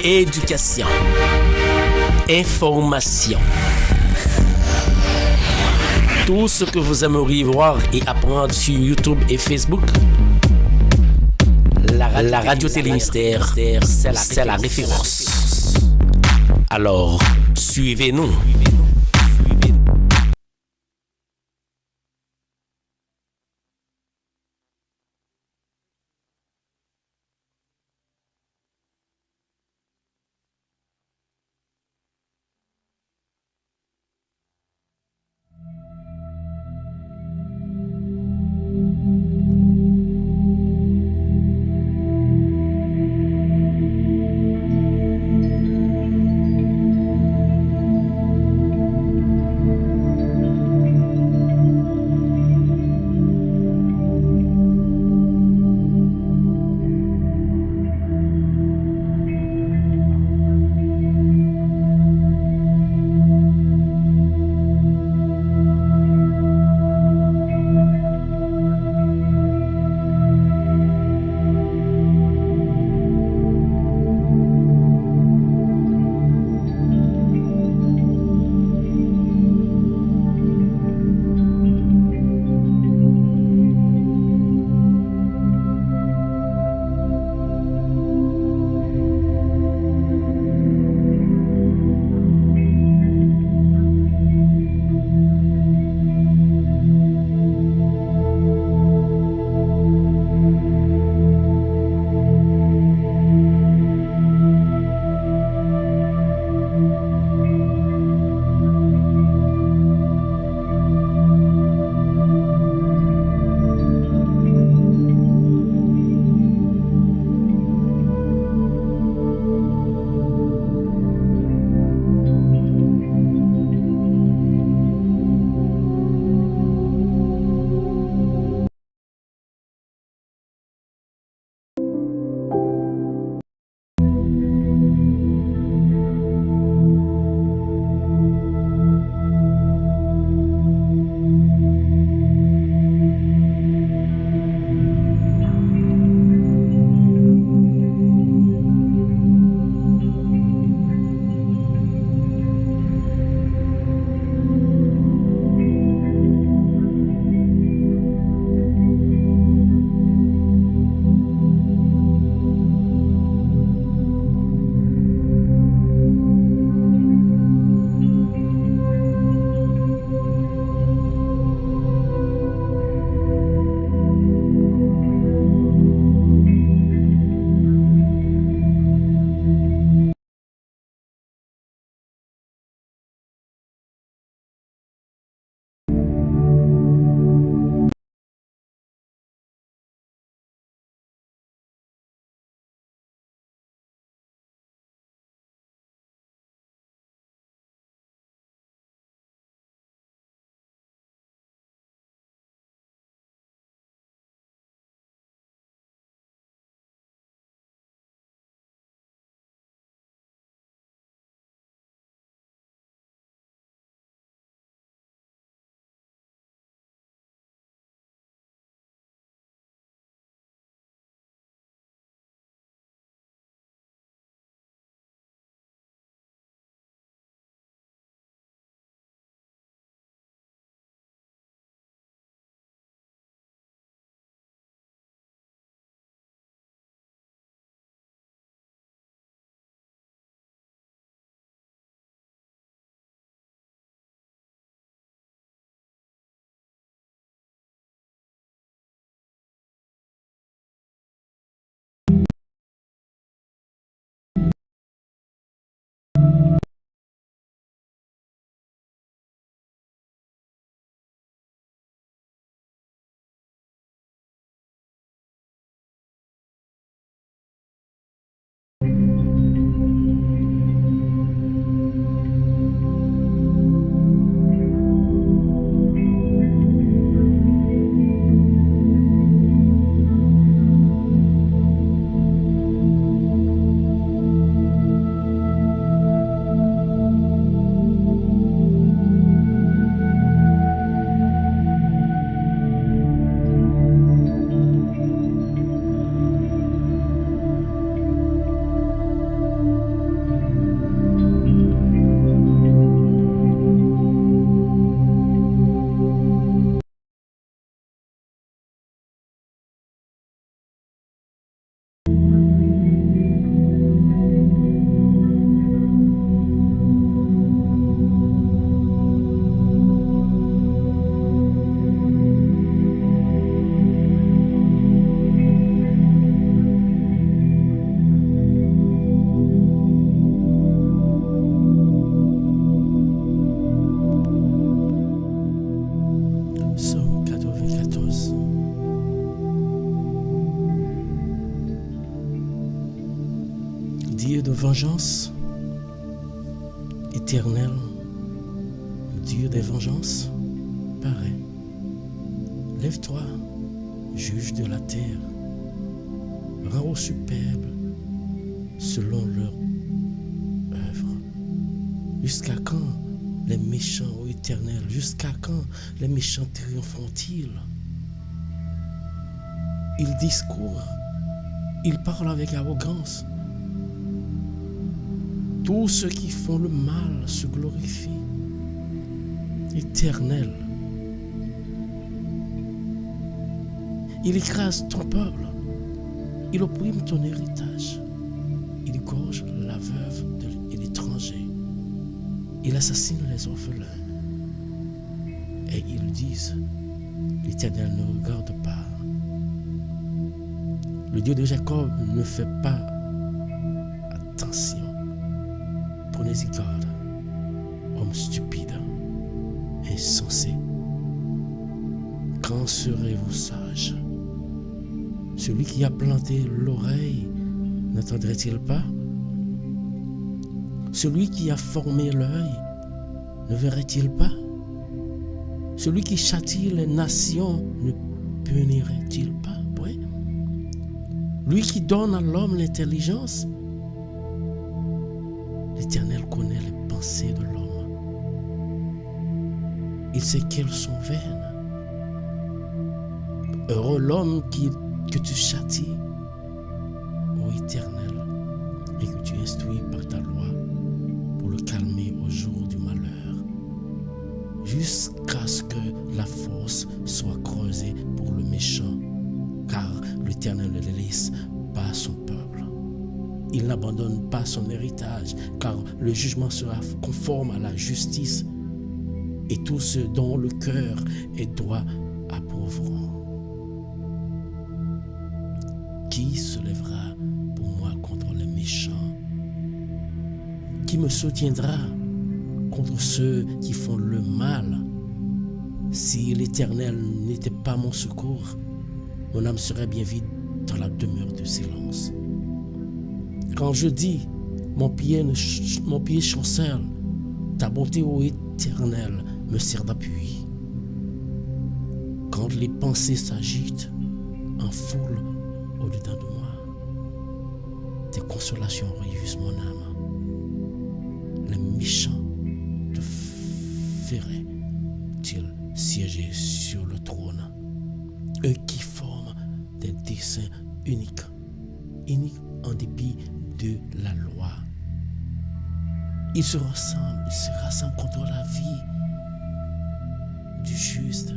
Éducation. Information. Tout ce que vous aimeriez voir et apprendre sur YouTube et Facebook. La radio Télémystère, c'est la référence. Alors, suivez-nous. de vengeance, éternel, Dieu des vengeances, paraît. Lève-toi, juge de la terre, rends aux superbes selon leur œuvre. Jusqu'à quand les méchants, ô Éternel, jusqu'à quand les méchants triompheront-ils? Ils discourent, ils parlent avec arrogance. Tous ceux qui font le mal se glorifient. Éternel, il écrase ton peuple, il opprime ton héritage, il gorge la veuve et l'étranger, il assassine les orphelins. Et ils disent, l'Éternel ne regarde pas. Le Dieu de Jacob ne fait pas attention. Prenez-y garde, homme stupide, insensé. Quand serez-vous sage? Celui qui a planté l'oreille n'entendrait-il pas? Celui qui a formé l'œil ne verrait-il pas? Celui qui châtie les nations ne punirait-il pas? Oui. Lui qui donne à l'homme l'intelligence, l'Éternel connaît les pensées de l'homme. Il sait qu'elles sont vaines. Heureux l'homme que tu châties, ô Éternel, et que tu instruis par ta loi pour le calmer au jour du malheur, jusqu'à ce que la force soit creusée pour le méchant, car l'Éternel ne laisse pas son peuple. Il n'abandonne pas son héritage, car le jugement sera conforme à la justice, et tous ceux dont le cœur est droit approuveront. Qui se lèvera pour moi contre les méchants? Qui me soutiendra contre ceux qui font le mal? Si l'Éternel n'était pas mon secours, mon âme serait bien vide dans la demeure de silence. Quand je dis, mon pied chancelle, ta bonté, ô Éternel, me sert d'appui. Quand les pensées s'agitent en foule au-dedans de moi, tes consolations réjouissent mon âme. Les méchants te feraient-ils siéger sur le trône? Eux qui forment des desseins uniques en dépit de la loi. Ils se rassemblent contre la vie du juste.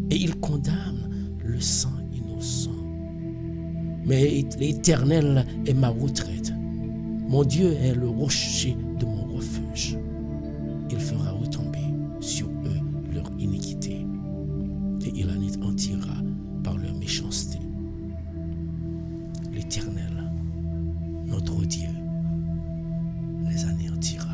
Et ils condamnent le sang innocent. Mais l'Éternel est ma retraite. Mon Dieu est le rocher de mon refuge. Il fera retomber sur eux leur iniquité, et il anéantira par leur méchanceté. L'Éternel, notre Dieu, les anéantira.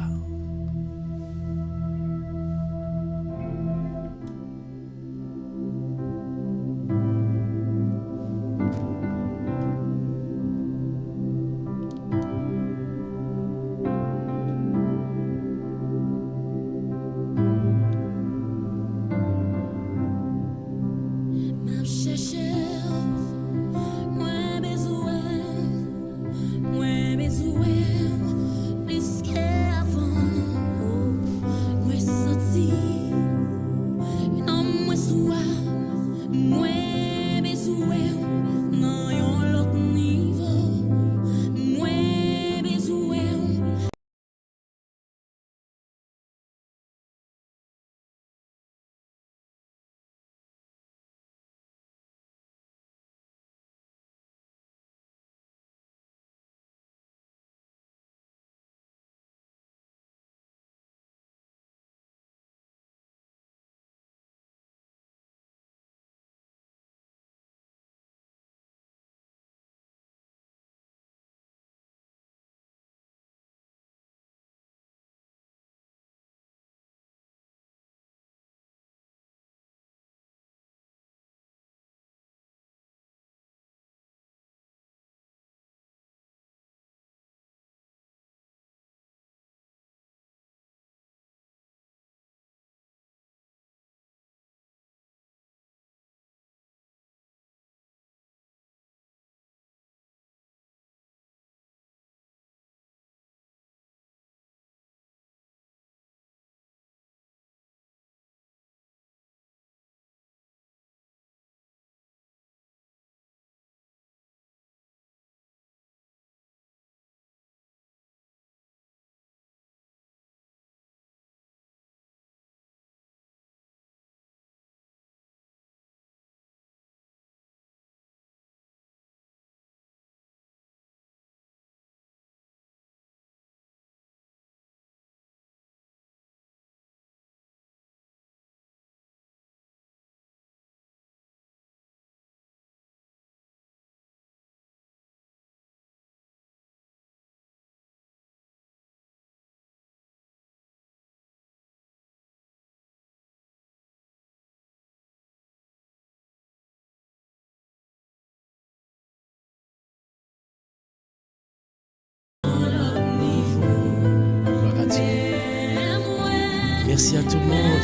Merci à tout le monde.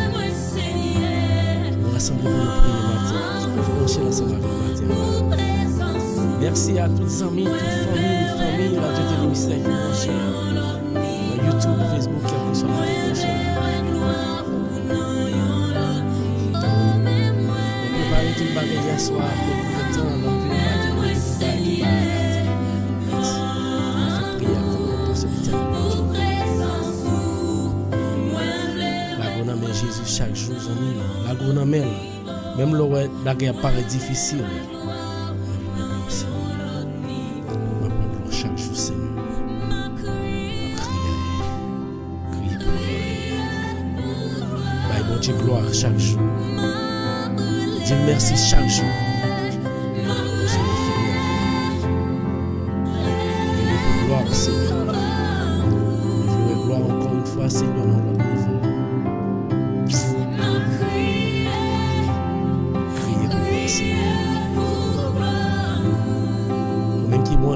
Nous rassemblons pour le prier matin. Tu peux brancher l'ensemble avec matin. Merci à toutes les amis, toutes les familles, Radio Télémystère qui branchent. YouTube, Facebook, quel que soit le branché. On prépare tout le bagage hier soir pour le temps. On va venir matin. On va prier pour ce petit la gonamel Jésus chaque jour, la gonamel, même le la guerre paraît difficile. Chaque jour, Seigneur. Crier pour gloire. Bon Dieu, gloire chaque jour. Dis merci chaque jour. Pour ce que tu fais. Pour gloire, Seigneur. Je veux gloire encore une fois, Seigneur, dans notre niveau.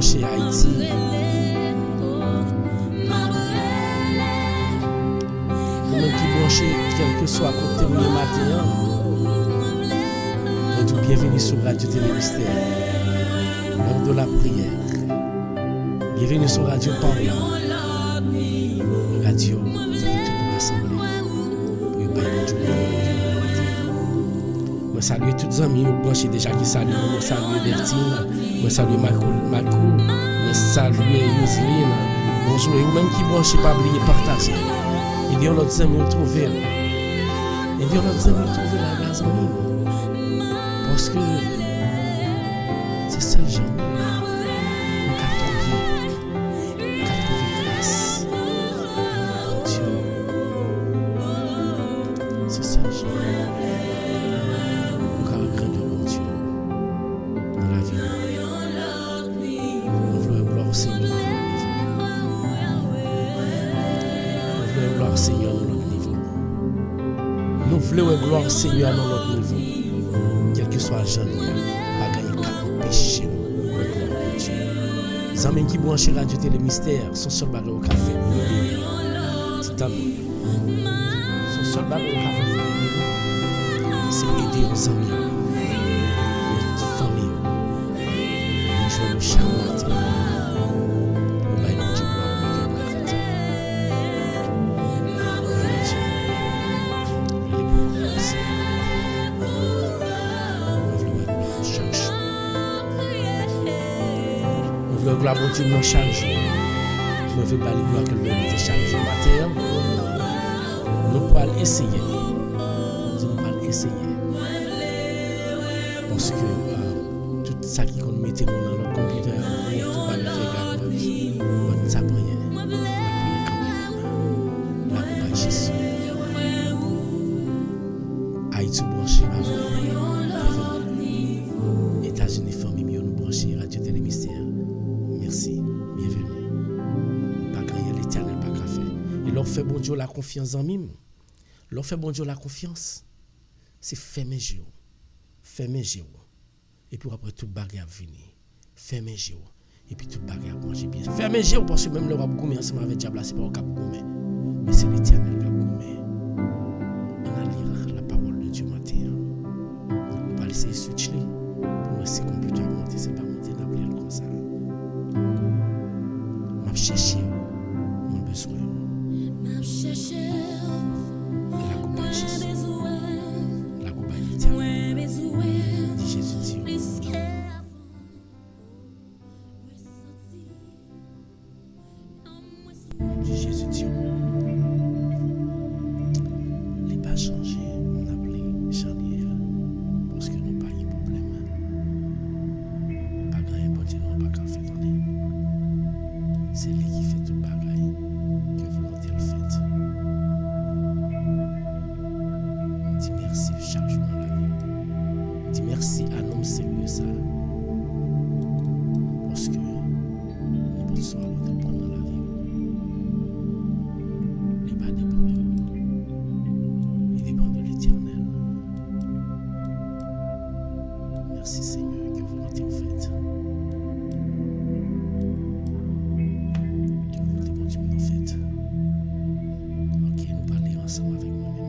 Chez Haïti, nous-mêmes qui branchons, quel que soit côté où le matin, nous sommes bienvenus sur Radio Télémystère, l'heure de la prière. Bienvenue sur Radio Parla, radio qui est toute rassemblée pour y parler du monde. Je salue tous les amis, je déjà qui saluent, je salue Deltine. Je salue Macou, je salue Yoseline. Bonjour, et vous-même qui branchez, pas oublier partager. Il y a l'autre amis qui trouvent. Il y a l'autre amis qui trouvent la grâce en ligne. Parce que c'est ça le genre. On peut trouver grâce. Mon Dieu. C'est ça le genre. On peut craindre mon Dieu dans la vie. Seigneur, dans notre niveau. Nous voulons gloire Seigneur dans notre niveau. Quel que soit le genre, pas gagner qu'à péché. Les amis qui branchent Radio Télémystère, son seul bagage au café. C'est un son seul bagage au café. C'est aider nos amis, notre famille. Nous jouons chaque matin. Gloire à Dieu dans chaque jour. Je veux pas les gloires que le mérite chaque jour matin. Nous pouvons essayer. Nous pouvons essayer. Parce que tout ça qui qu'on mettait dans notre computer, tout va le faire capable. On ne sait rien. On va prier quand même. La gloire Jésus. Haïti branché avant. États-Unis famille nous branché Radio Télémystère. Merci, bienvenue. Pas gagner l'éternel, pas qu'à faire. Et leur fait bon Dieu la confiance en mime. Leur fait bon Dieu la confiance. C'est fermer Dieu. Fermer Dieu. Et puis après tout bagarre venir. Fermer Dieu. Et puis tout bagarre manger bien. Fermer Dieu parce que même le roi Goumé ensemble avec diable, c'est pas au cap Goumé. Mais c'est l'éternel cap Goumé. On a lire la parole de Dieu matin. On va laisser switch là. Pour moi, c'est computer monter, c'est pas monter d'appeler comme ça. M'a cherché mon besoin. M'a cherché la coupe de Jésus. La coupe d'éternel. Dit Jésus dit. Dit Jésus dit. Les pas changé. On a appelé Chanier. Parce que nous pas de problème. Pas grand bon Dieu, non pas qu'à faire. C'est lui qui fait tout le bagaille que volonté le fait. Dis merci chaque jour dans la vie. Dis merci à l'homme sérieux ça. Parce que n'importe soit de prendre dans la vie. Il n'est pas dépend de vous. Il dépend de l'éternel. Merci Seigneur que volonté le fait. Ok, nous parlons ensemble avec moi-même.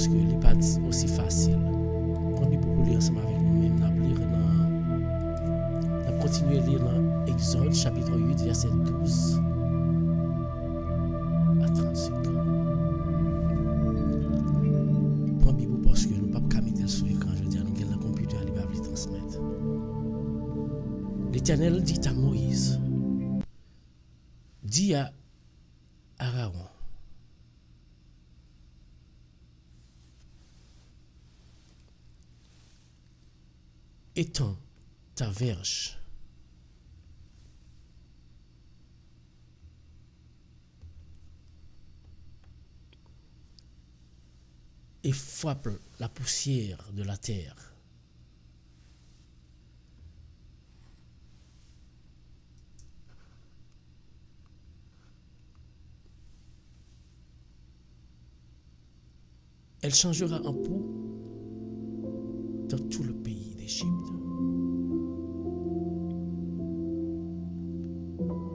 parce que il n'est pas aussi facile. Prends Bible pour lire ensemble avec nous-mêmes. On va continuer à lire dans Exode chapitre 8 verset 12 à 35. Prends Bible parce que nous ne pouvons pas mettre sur l'écran. Je veux dire, nous avons un computer à lui transmettre. L'Éternel dit à Moïse, dis à Aaron, étends ta verge et frappe la poussière de la terre. Elle changera en peau dans tout le pays d'Égypte.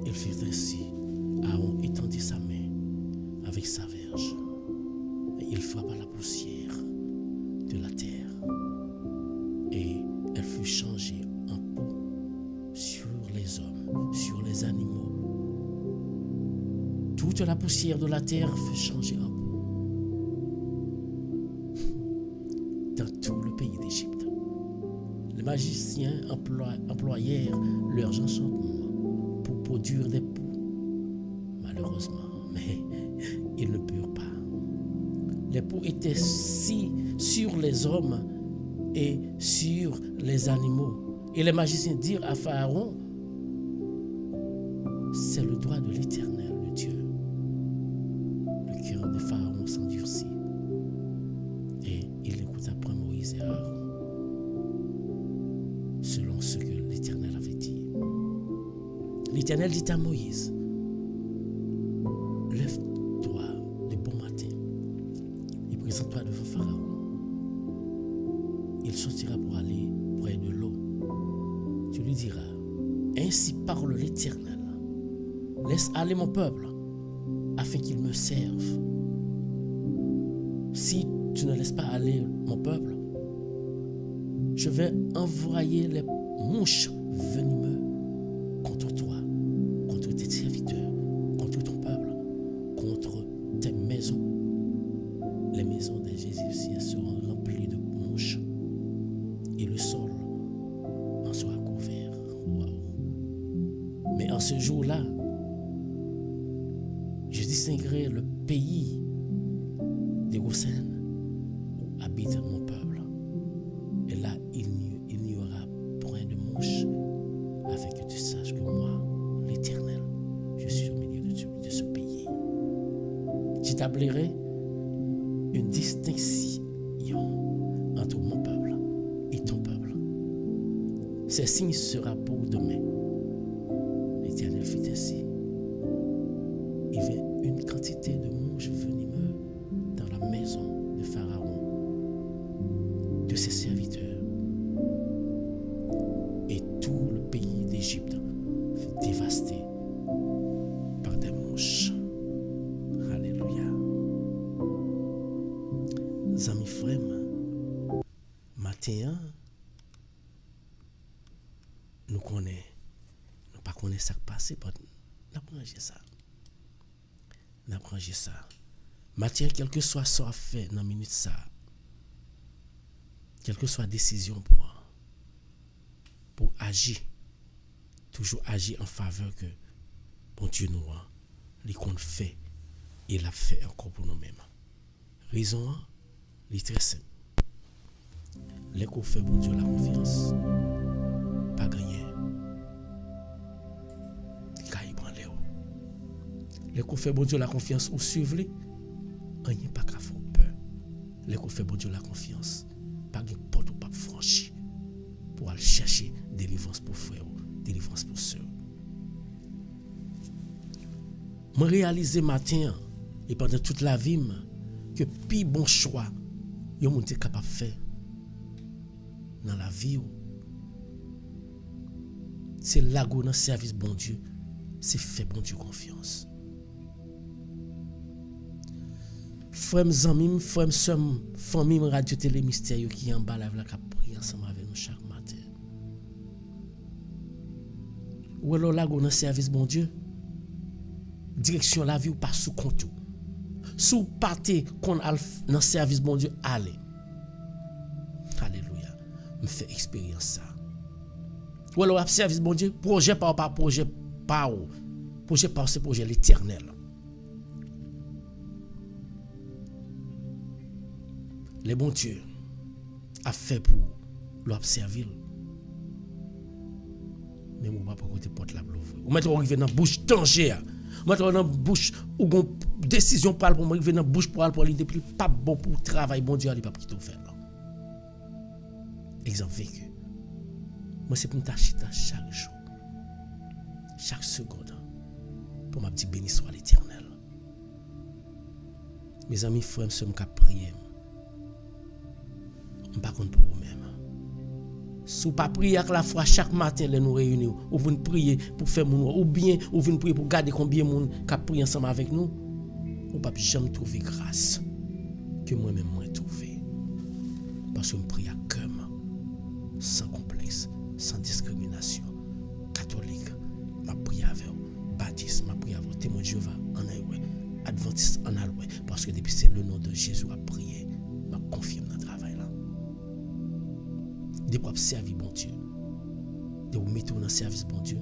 Il fit ainsi. Aaron étendit sa main avec sa verge et il frappa la poussière de la terre et elle fut changée en peau sur les hommes, sur les animaux. Toute la poussière de la terre fut changée en peau dans tout le pays d'Égypte. Les magiciens employèrent leurs enchantements pour produire des peaux, malheureusement, mais ils ne purent pas. Les peaux étaient si sur les hommes et sur les animaux. Et les magiciens dirent à Pharaon, c'est le droit de l'Éternel, le Dieu. Le cœur de Pharaon s'endurcit et il écouta point Moïse et Aaron, selon ce que l'Éternel avait dit. L'Éternel dit à Moïse, lève-toi de bon matin et présente-toi devant Pharaon. Il sortira pour aller près de l'eau. Tu lui diras, ainsi parle l'Éternel, laisse aller mon peuple afin qu'il me serve. Si tu ne laisses pas aller mon peuple, je vais envoyer les mouches venimeux contre toi, contre tes serviteurs, contre ton peuple, contre tes maisons. Les maisons des Égyptiens seront remplies de mouches et le sol en sera couvert. Wow. Mais en ce jour-là, je distinguerai le pays des Goshen où habite mon peuple. Et là, il n'y aura point de mouche, afin que tu saches que moi, l'Éternel, je suis au milieu de ce pays. J'établirai une distinction entre mon peuple et ton peuple. Ce signe sera pour demain. L'Éternel fit ainsi. Il vint une quantité de mouches venimeux dans la maison de Pharaon, de ses serviteurs. Et tout le pays d'Égypte fut dévasté par des mouches. Alléluia. Amis frères, matin, nous connaissons, nous pas connaissons ce qui passe, nous apprenons ça. Nous apprenons ça. Matin, quel que soit ce qu'on fait dans la minute ça, quelle que soit la décision pour agir, toujours agir en faveur que bon Dieu nous a, les qu'on fait, il a fait encore pour nous-mêmes. Raison, est très simple. Les qu'on fait bon Dieu la confiance, pas gagner. Les qu'on fait bon Dieu la confiance ou suivre, rien pas qu'à faire peur. Les qu'on fait bon Dieu la confiance, pas de porte ou pas franchi pour aller chercher délivrance pour frère, délivrance pour sœur. Je réalise matin et pendant toute la vie que plus bon choix yon moun te capable de faire dans la vie, c'est là dans le service bon Dieu, c'est faire bon Dieu confiance. frères amis, frères sœurs, famille radio télé mystérieux qui en bas la qui prier ensemble avec nous chaque matin. Ou alors là on service bon Dieu. Direction la vie ou pas sous compte. Sous parté qu'on a dans service bon Dieu aller. Alléluia. Me fait expérience ça. Ou alors service bon Dieu, projet par projet par projet par ce projet l'éternel. Le bon Dieu a fait pour l'observer. Mais on va pas côté porte la blouse. Ou mettre arriver dans bouche danger. Mettre dans bouche ou gon décision parle pour arriver dans bouche pour lui depuis pas bon pour travail bon Dieu il pas quitter faire là. Exemple vécu. Moi c'est pour me chita chaque jour. Chaque seconde pour m'a dit béni soit l'Éternel. Mes amis frères sœurs m'ka prier. Pas contre pour vous-même. Si pas prier avec la foi chaque matin les nous réunir ou vous prier pour faire mon ou bien ou vous prier pour garder combien de monde qui prie ensemble avec nous ou pas jamais trouver grâce que moi-même moi trouver parce que je prie à cœur sans complexe sans discrimination catholique ma prière avec baptiste ma prière avec témoin de Jéhovah en Aïoué adventiste en Aïoué parce que depuis c'est le nom de Jésus à prier m'a confirme dans le travail là de pour servir bon Dieu de vous mettre dans le service bon Dieu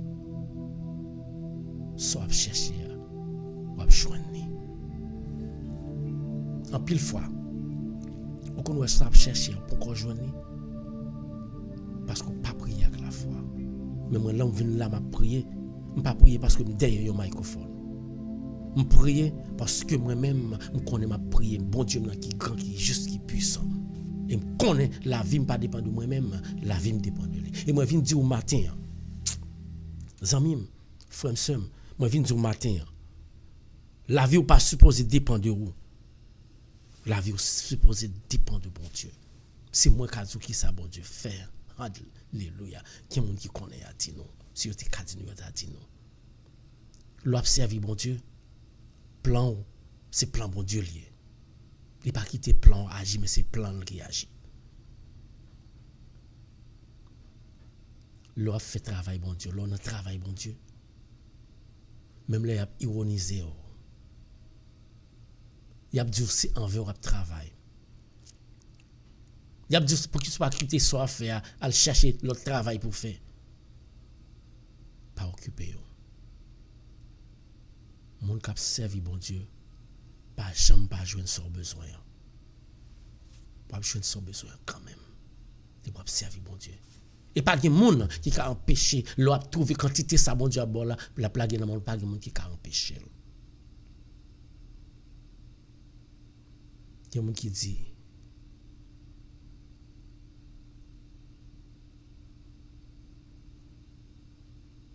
soit chercher ou à joindre en pile fois on connaît soit chercher pour qu'on joigne parce qu'on pas prier avec la foi mais moi là on vient là m'a prier on pas prier parce que me derrière un microphone on prier parce que moi-même on connais ma prière bon Dieu qui grand qui juste qui puissant et me connais la vie pas dépend de moi-même la vie me dépend de lui et moi viens dire au matin amis frères sœurs moi viens dire au matin la vie ou pas supposé dépendre de vous la vie ou supposé dépendre de bon Dieu c'est moi qui ça bon Dieu faire alléluia qui monde qui connaît a dit non si vous te dit nous a dit non l'observer bon Dieu plan c'est plan bon Dieu lié il pas quitter plan agir mais c'est plan qui agit l'on fait travail bon Dieu l'on a travail bon Dieu même là il a ironisé il a dit c'est envers le travail il a dit pour qu'il soit quitter soit faire à chercher l'autre travail pour faire pas occupé mon cap servi bon Dieu pas jamais pas joindre son besoin pas joindre son besoin quand même de pas servir bon Dieu et pas de monde qui a empêché l'on a trouvé quantité ça bon Dieu bon là la plague dans monde pas de monde qui a empêché il y a monde qui dit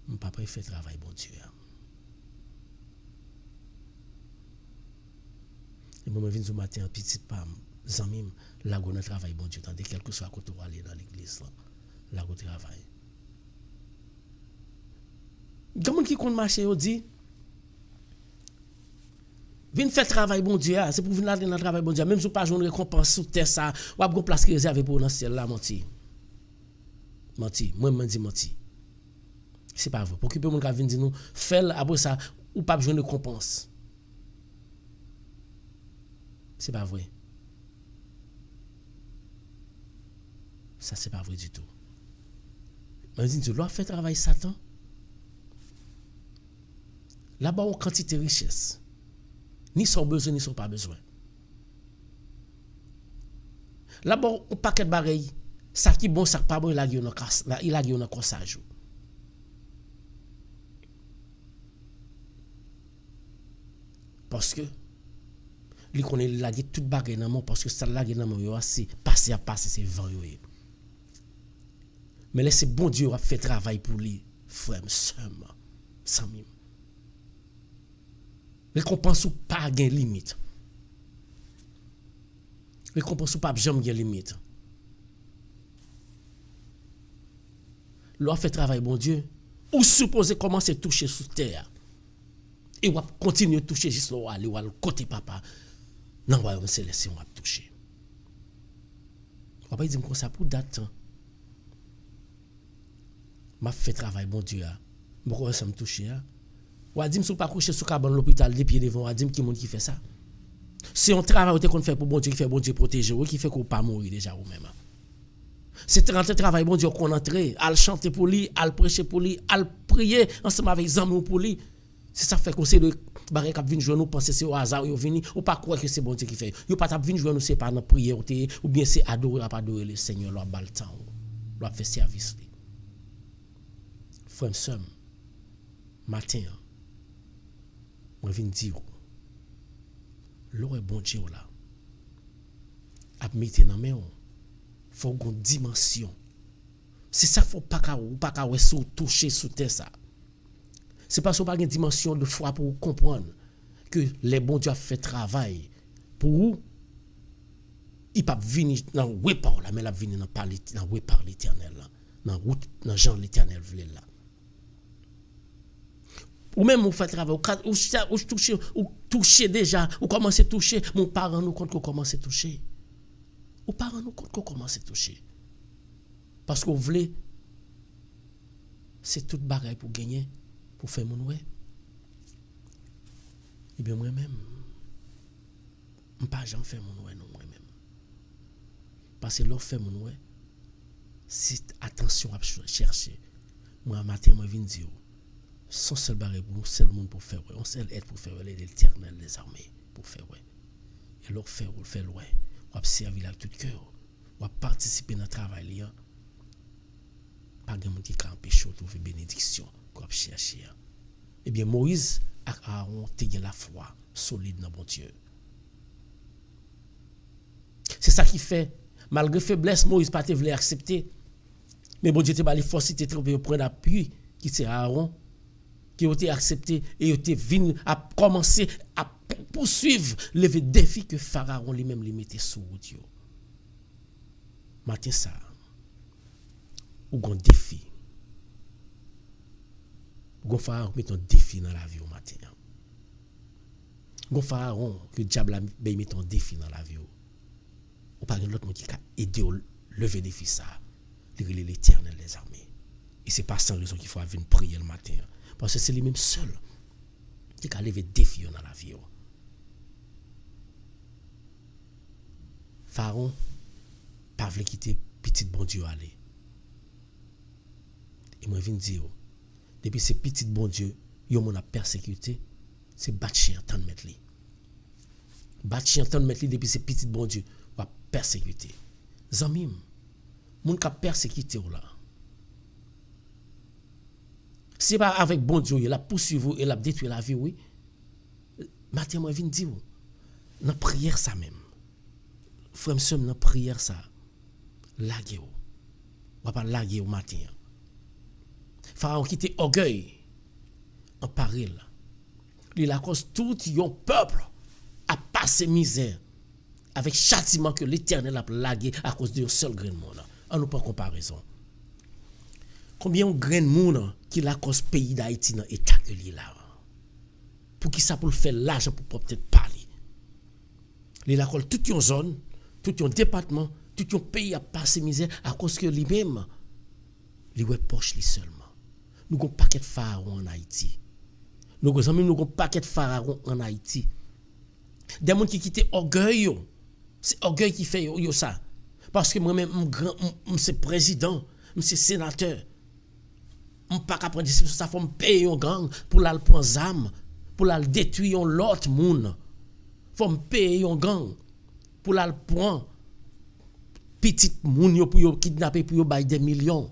mon papa fait travail bon Dieu. Et moi je viens du matin petit pas zanmim là on travail bon Dieu tandis quel que soit côté aller dans l'église là on travail. Comment qui compte marcher on dit vinn faire travail bon Dieu c'est pour venir dans travail bon Dieu même si pas joindre récompense sous terre ça ou a place réservé pour dans ciel là menti moi me dit menti. C'est pas vrai. Pour occuper mon qui vient dire nous faire après ça ou pas besoin de récompense. C'est pas vrai. Ça c'est pas vrai du tout. Mais dit tu dois faire travail Satan. Là-bas on quantité de richesse. Ni son besoin ni son pas besoin. Là-bas on paquet de bagaille. Ça qui bon ça pas bon il a un consage. Parce que lui connaît la dit toute bagarre dans mon parce que ça la dans mon c'est passer à passer c'est vent yo. Mais laissez bon Dieu a fait travail pour lui frère seulement sans mime. Récompense ou pas gain limite. Récompense ou pas jamais gain limite. L'on fait travail bon Dieu ou supposé commencer toucher sous terre. Et on va continuer à toucher jusqu'à aller au côté papa. Dans le royaume céleste, on va toucher. On va pas dire comme ça pour date. M'a fait travail, bon Dieu. Pourquoi ça me touche? Ou a dit, si vous pas coucher sous cabane l'hôpital, des pieds devant, a dit, qui monde qui fait ça? C'est un travail qu'on fait pour bon Dieu, qui fait bon Dieu protéger, qui fait qu'on pas mourir déjà ou même. C'est un travail, bon Dieu, qu'on entre, à chanter pour lui, à prêcher pour lui, à prier ensemble avec les amis pour lui. C'est ça fait qu'on sait le barré qui vient jouer nous penser c'est au hasard ou vini ou pas croire que c'est bon Dieu qui fait. Yo pas t'a venir jouer nous c'est pas dans prière ou bien c'est adorer pas adorer le Seigneur leur bal temps. Leur faire service. Frère sœur matin moi viens dire l'eau est bon Dieu là. A mettre dans main faut une dimension. C'est ça faut pas sous toucher sous terre ça. C'est parce qu'on n'a pas une dimension de foi pour comprendre que les bons Dieu ont fait travail pour vous. Il pas venir dans le repart là, mais il venir dans le repart l'éternel là, dans route dans Jean l'éternel voulait là. Ou même vous faites travail, ou toucher déjà, ou commencez à toucher, mon parent nous compte qu'on commence à toucher. Ou parents nous compte qu'on commence à toucher. Parce qu'on voulait, c'est toute bagaille pour gagner. Pour faire mon ouais. Eh bien moi-même, je ne pas jamais faire mon ouais non moi-même. Parce que l'offre fait mon ouais, c'est attention à chercher. Moi matin moi viens dire, son seul barré pour seul monde pour faire ouais, on seul aide pour faire ouais l'Éternel des armées pour faire ouais. Et l'offre faire ou le faire ouais, on va servir avec tout cœur, on va participer dans le travail là. Pas de monde qui peut empêcher de trouver bénédiction. Chercher. Eh bien, Moïse et Aaron ont la foi solide dans bon Dieu. C'est ça qui fait, malgré faiblesse, Moïse n'a pas voulu accepter. Mais bon Dieu t'a les forces pour prendre appui, qui c'est Aaron, qui a été accepté et a été venu à commencer à poursuivre le défi que Pharaon lui-même lui mettait sous Dieu. Matin ça, ou un défi. Gon pharaon met un défi dans la vie au matin. Gon pharaon que diable a met un défi dans la vie. Ou pas l'autre monde qui a aidé à lever défi ça. L'Éternel des armées. Et c'est pas sans raison qu'il faut venir prier le matin parce que c'est lui-même seul qui a levé défi dans la vie. Pharaon pas voulu quitter petit bon Dieu aller. Et moi viens dire depuis ces petits bon Dieu, yo mon a persécuté, c'est battre chien tant de mettre li. Battre chien tant de mettre li depuis ces petits bon Dieu, va persécuter. Zamim, moun ka persécuter ou là. C'est pas avec bon Dieu, il a poursuivre et l'a détruire la vie oui. Matin moi vinn dire dans prière ça même. Frère m'sem dans prière ça. Laguer ou. Va pas laguer au matin. Pharaon qui était orgueil en péril. Il a cause tout yon peuple a passé misère avec châtiment que l'Éternel a lagué à cause d'un seul grain de monde. On nous pas comparaison. Combien de grain de monde qui la cause pays d'Haïti dans état que li là. Pour qui ça pour faire l'argent pour peut-être parler. Il a cause toute une zone, tout un département, tout un pays a passé misère à cause que lui-même li ouais poche li seulement. Nous avons un paquet de pharaons en Haïti. Nous avons un paquet de pharaons en Haïti. Des gens qui quittent orgueil. C'est orgueil qui fait ça. Parce que moi-même, je suis président, je suis sénateur. Je ne peux pas prendre ça, il faut me payer un gang pour la prendre zam, pour la détruire l'autre monde. Il faut me payer un gang pour la prendre petit monde pour kidnapper, pour bailler des millions.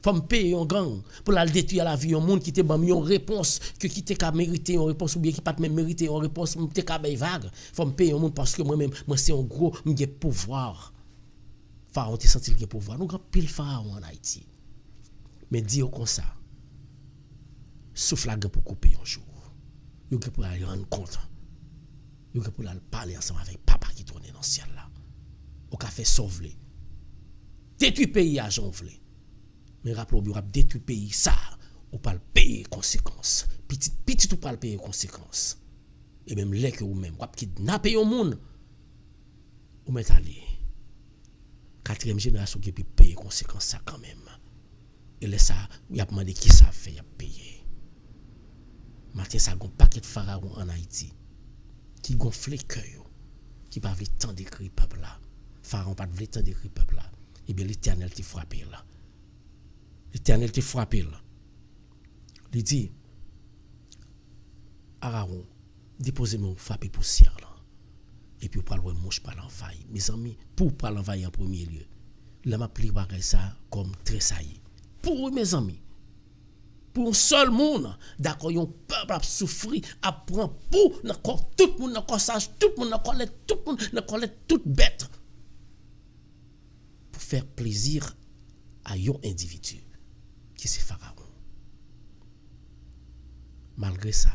Faut me payer un gang pour la détruire la vie un monde qui te ban une réponse que qui te mérité une réponse ou bien qui pas même mérité une réponse te ka bay vague faut me payer un monde parce que moi même moi c'est un gros m'ai pouvoir pharaon te senti le pouvoir nous grand pile pharaon en Haïti mais dire comme ça souffle la pour couper un jour yo pour aller rendre compte yo pour aller parler ensemble avec papa qui tourne dans le ciel là au café sauver détruire pays à Jean vle. Mais rappelez-vous, vous avez détruit le pays, ça, vous pas payer conséquences. Petit, ou pas payer conséquences. Et même les que vous-même, vous avez kidnappé un monde Ou met allé. Quatrième génération qui peut payer conséquences ça quand même. Et là ça, il a demandé qui ça fait, il a payé. Matin ça gon paquet de pharaons en Haïti qui gonflé cœur, qui pas veut tant d'écrit peuple là. Pharaon pas veut tant d'écrit peuple là. Et bien l'Éternel t'a frappé là. L'Éternel t'a frappé là. Il dit Aaron, déposez-moi frapper poussière là. Et puis pour le mouche par l'envahir. Mes amis, pour pas l'envahir en premier lieu. Là m'a pris ça comme tressaillir. Pour mes amis, pour un seul monde, d'accord, un peuple a souffert, a prend pour, d'accord, tout le monde, d'accord, sage, tout le monde, d'accord, tout bête. Pour faire plaisir à un individu, qui c'est Pharaon. Malgré ça,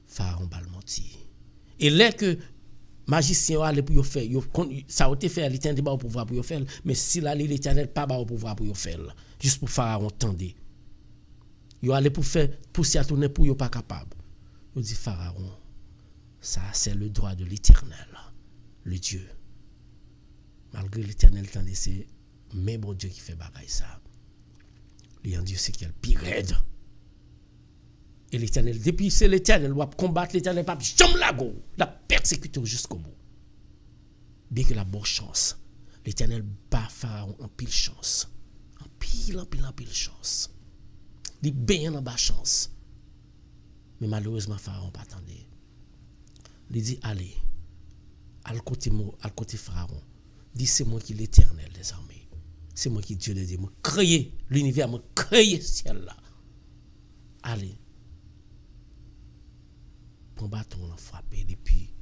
Pharaon va le mentir. Et là que magicien allait pour faire, ça a été fait, l'Éternel pas au pouvoir pour faire, mais si là l'Éternel pas au pouvoir pour faire, juste pour Pharaon tendre. Yo allait pour faire pousser à tourner pour yo pas capable. Yo dit Pharaon, ça c'est le droit de l'Éternel, le Dieu. Malgré l'Éternel tendre, c'est même bon Dieu qui fait bagaille ça. Lui en Dieu c'est qu'il pire raide. Et l'Éternel, depuis c'est l'Éternel, doit combattre l'Éternel, pas jamais la go, la persécuter jusqu'au bout. Bien que la bonne chance, l'Éternel bat Pharaon en pile chance. En pile chance. Il bien en bas chance. Mais malheureusement, Pharaon pas attendé. Il dit, allez, al côté Pharaon. Dit, c'est moi qui l'Éternel des armées. C'est moi qui Dieu des dieux. Moi créé l'univers, moi créé ciel là. Allez. Pour bâton on frappé depuis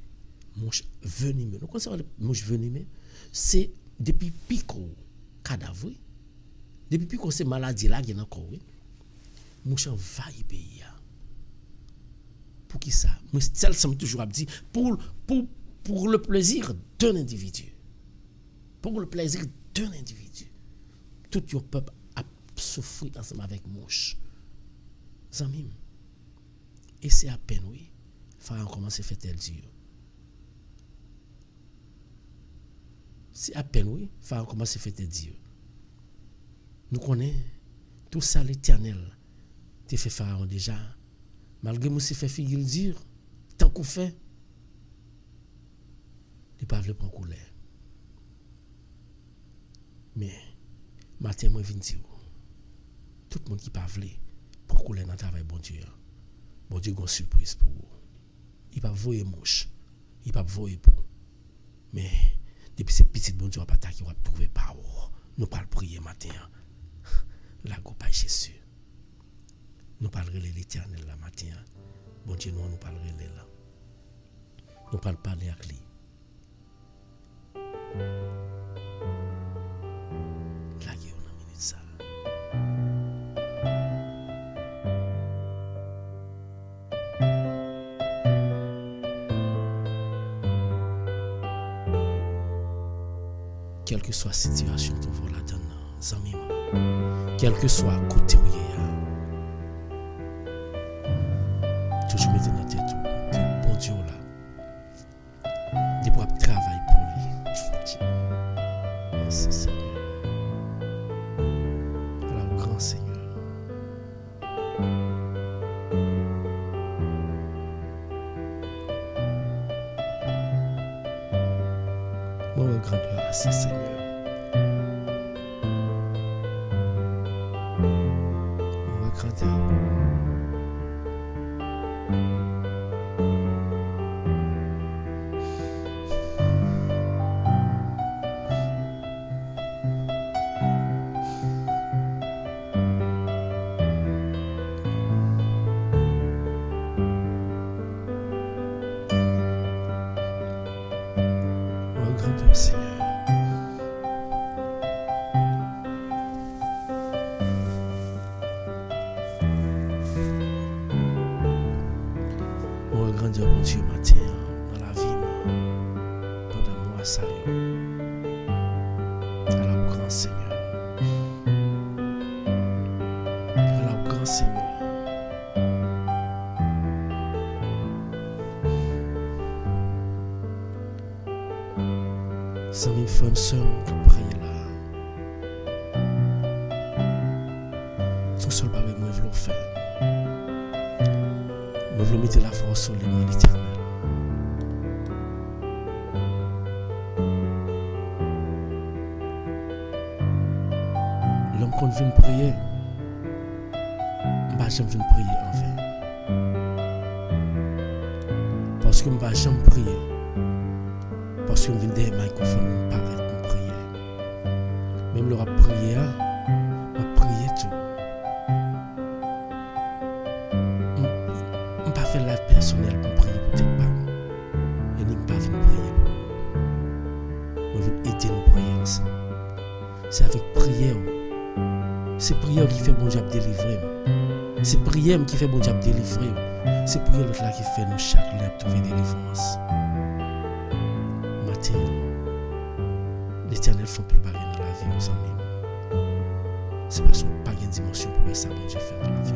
mouche venimeux. Nous connaissons les mouches venimeux, c'est depuis pico cadavre. Depuis pico c'est maladie là qui est encore oui. Mouche envahit pays. Pour qui ça? Moi celle ça me toujours a dit pour le plaisir d'un individu. Pour le plaisir d'un individu. Tout le peuple a souffert ensemble avec mouche. Zamim. Et c'est à peine oui. Pharaon commence à faire tel Dieu. C'est à peine, oui, Pharaon commence à faire tel Dieu. Nous connaissons tout ça, l'Éternel. Tu fait Pharaon déjà. Malgré que fait figure dur, tant qu'on fait, il ne peut pas prendre couleur. Mais, matin, moi, je viens dire, tout le monde qui ne peut pas pour couleur dans le travail, bon Dieu a une surprise pour vous. Il ne peut pas voyer mouche. Il ne peut pas voyer pour. Mais, depuis ces petites bon Dieu, on va pas trouver par où. Nous parlons prier matin. La go pas Jésus. Nous parlerons de l'Éternel la matin. Bon Dieu, nous parlerons de là. Nous parlons parler avec lui. La guerre, on a minute ça. Quelle que soit la situation que vous là-dedans, quel que soit le côté où il y a, toujours mettez dans tête que bon Dieu là, il pourra travailler pour lui. Merci Seigneur. Alors, grand Seigneur. Mon grandeur, assez Seigneur. Mon grandeur. Mon grandeur, Seigneur. Grandeur, mon Dieu, matin, dans la vie, pendant moi, ça y est. Alors, grand Seigneur. Alors, grand Seigneur. sans mes femmes seules qui prient là. Tout seul par moi, je veux le faire. Je veux mettre la force sur les mains de l'Éternel. L'homme qu'on vient prier, je ne vais jamais prier en vain. Parce que je ne vais jamais prier. Parce que je viens derrière le microphone pour paraître pour prier. Même le rap prier, je prier tout. Je ne vais pas faire live personnel pour prier pour tes parents. Je ne vais pas venir prier pour vous. Je veux aider nous prier ensemble. C'est avec prière. C'est prière qui fait bon Dieu délivrer. C'est prière qui fait bon Dieu délivrer. C'est prière l'autre là qui fait nous chaque lèvre trouver délivrance. Matin, l'Éternel fait plus barrer dans la vie aux amis. C'est parce qu'on n'a pas de dimension pour ça bon Dieu fait dans la vie.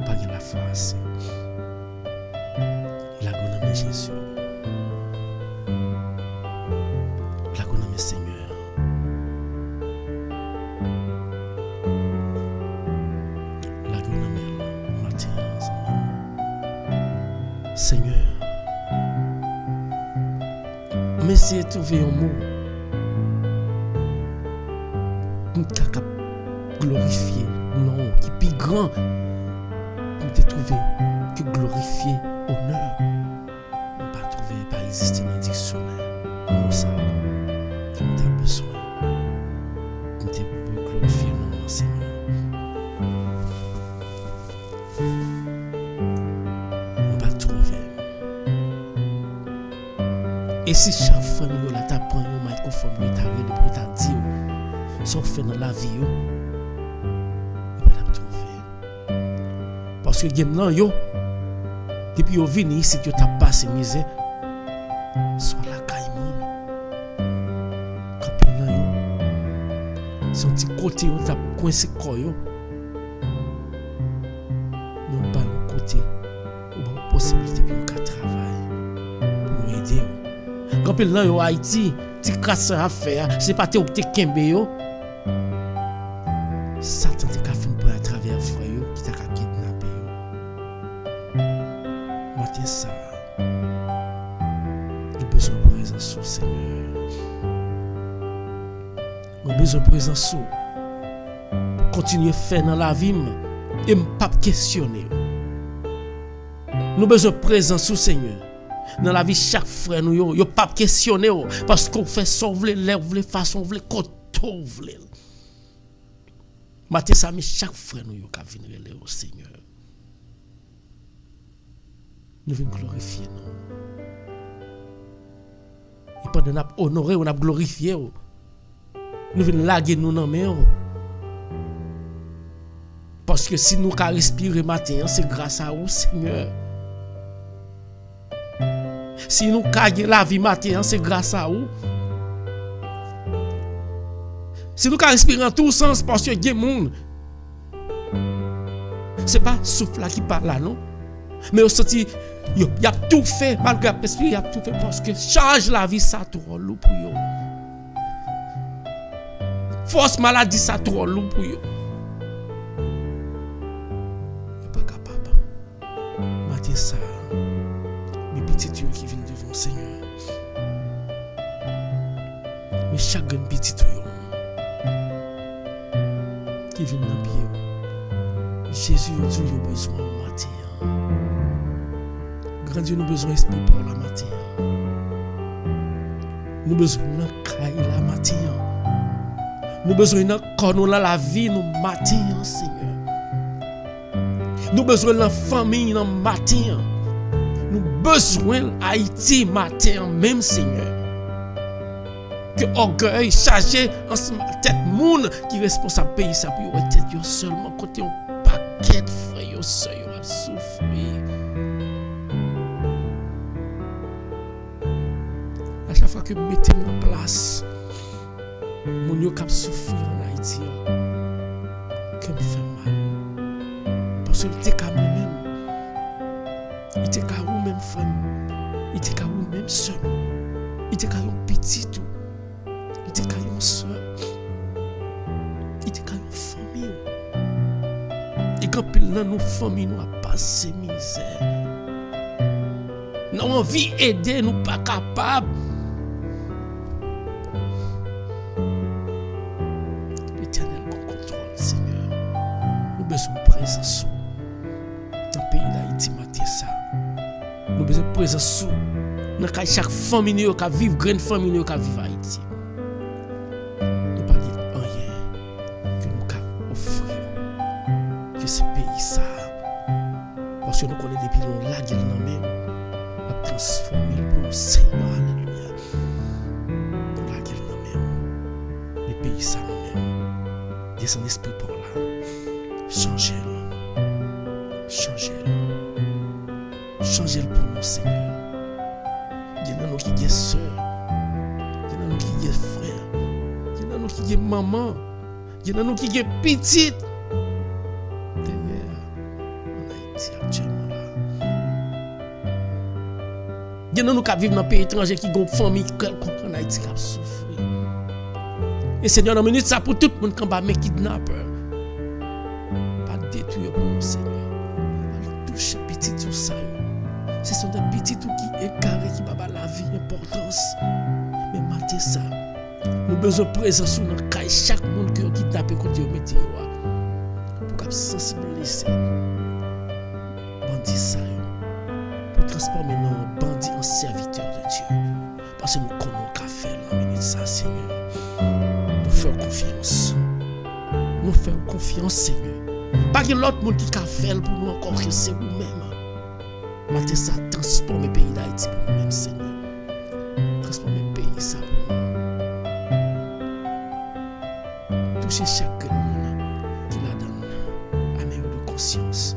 Pas de la foi assez. La gonne de Jésus. La gonne de Seigneur. Seigneur, mais si tu trouver un mot pour te glorifier, non, qui est plus grand pour te trouver que glorifier honneur, on ne pas trouver, pas exister dans le dictionnaire. Non, ça, comme tu as besoin, pour te glorifier, non, Seigneur. Et si chaque fois nous la t'apprend un microphone, nous t'arrête de dire, sauf fait dans la vie, nous ne pas trouver. Parce que maintenant, depuis que venu ici, tu t'as passé misère, soit la caïmon. Quand tu son petit côté, tu as coincé le corps, nous pas un côté, ou une possibilité pour nous travailler, pour nous aider. Quand il est en Haïti, tu casses à faire, c'est pas tes kembe yo. Satan te ka fin pour à travers frère yo qui t'a kidnappé yo. Matin ça. Nous besoin de présence au Seigneur. Nous besoin de présence pour continuer à faire dans la vie et pas questionner. Nous besoin de présence au Seigneur. Dans la vie chaque frère nous yo pas questionner parce qu'on fait sauver les façon vle koto vle. Matin ça mais chaque frère nous yo ka venir au Seigneur. Nous venons glorifier nous. Et pendant n'a honorer on a glorifier nous venons laguer nous dans main. Parce que si nous ka respirer matin c'est grâce à vous Seigneur. Si nous gagnons la vie matin, c'est grâce à vous. Si nous respirons en tout sens, parce que il y a des gens, ce n'est pas souffle là qui parle là, non? Mais au senti, il y a tout fait, malgré l'esprit, il y a tout fait parce que change la vie, ça trop lourd pour vous. Force maladie, ça trop lourd pour vous. Il n'est pas capable. Matin, ça. Petit Dieu qui vient devant le Seigneur. Mais chaque petit Dieu qui vient dans le pied. Jésus a besoin de matin. Grand Dieu, nous besoin d'esprit pour la matin. Nous besoin de caille la matin. Nous besoin de corps la vie nous matin, Seigneur. Nous besoin de la famille dans matin. Nous besoin Haïti matin même Seigneur. Que orgueil chargé en tête monde qui responsable pays ça pour tête yo seulement côté un paquet frère yo seul yo a souffrir. À chaque fois que mettez en place mon yo cap souffrir en Haïti que me fait mal. Parce que t'es comme même il était qu'à vous même femme, il était qu'à vous même seul, il était qu'à un petit tout. était qu'à une soeur. Il était qu'à une famille. Et quand dans nos familles, nous avons passé misère. Nous avons envie d'aider, nous pas capables. L'Éternel contrôle, Seigneur. Nous avons besoin de présence dans le pays d'Haïti, matin ça. Nous avons besoin de présence dans chaque famille qui vit, grande famille qui vit en Haïti. Nous pas dire rien que nous pouvons offrir que ce pays ça. Parce que nous connaissons depuis longtemps la gueule dans même. La transformer pour nous, Seigneur, alléluia. La gueule dans même. Le pays ça dans même. Descend esprit pour là. Changez-le. Changez-le. Changez-le pour nous, Seigneur. Il y en a nous qui sont sœurs. Il y en a nous qui sont frères. Il y en a nous qui sont maman. Il y en a nous qui sont petites. Derrière, en Haïti actuellement là. Il y en a nous qui vivent dans un pays étranger qui ont une famille en Haïti qui a souffert. Et Seigneur, dans minute ça pour tout le monde qui est kidnappeur. Pas détruire pour nous, Seigneur. Toucher petit tout ça. Ce sont des petits tout qui écartent, qui n'ont pas la vie importance. Mais matin ça, nous avons besoin de présence sur nos cas. Chaque monde qui a kidnappé côté au métier pour sensibiliser bandits ça pour transformer nos bandits en serviteurs de Dieu. Parce que nous connaissons qu'à faire dans minute ça, Seigneur. Nous faisons confiance. Nous faisons confiance, Seigneur. Pas que l'autre monde qui a fait pour nous encore que c'est nous-mêmes. Matin ça, transforme le pays d'Haïti pour nous-mêmes, Seigneur. Transforme le pays ça pour nous. Touchez chaque monde qui la donne à meilleure de conscience.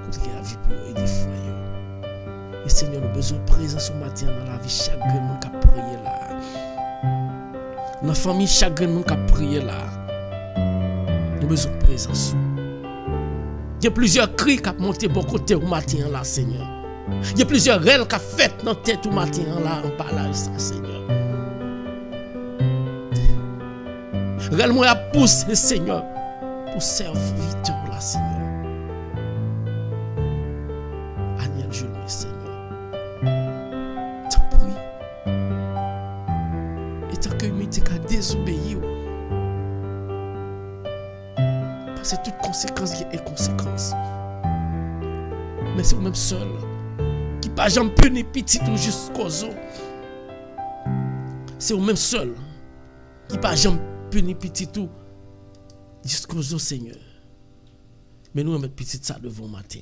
Pour qu'il y ait la vie pour eux et des foyers. Et Seigneur, nous avons besoin de présence ce matin dans la vie. Chaque monde qui a prié là. Dans la famille, chaque monde qui a prié là. Nous avons besoin de présence. Il y a plusieurs cris qui ont monté pour côté au matin là, Seigneur. Il y a plusieurs rêves qui ont fait dans la tête au matin là, en parlant ça, Seigneur. Rêve moi a poussé, Seigneur, pour serviteur là, Seigneur. Aniel Jules, Seigneur. Tant pis. Et tant que l'humanité a désobéi. C'est toute conséquence qui est conséquence. Mais c'est vous-même seul qui pas jamais puni petit tout jusqu'aux os. C'est vous-même seul qui pas jamais puni petit tout jusqu'aux os, Seigneur. Mais nous, on met petit ça devant matin.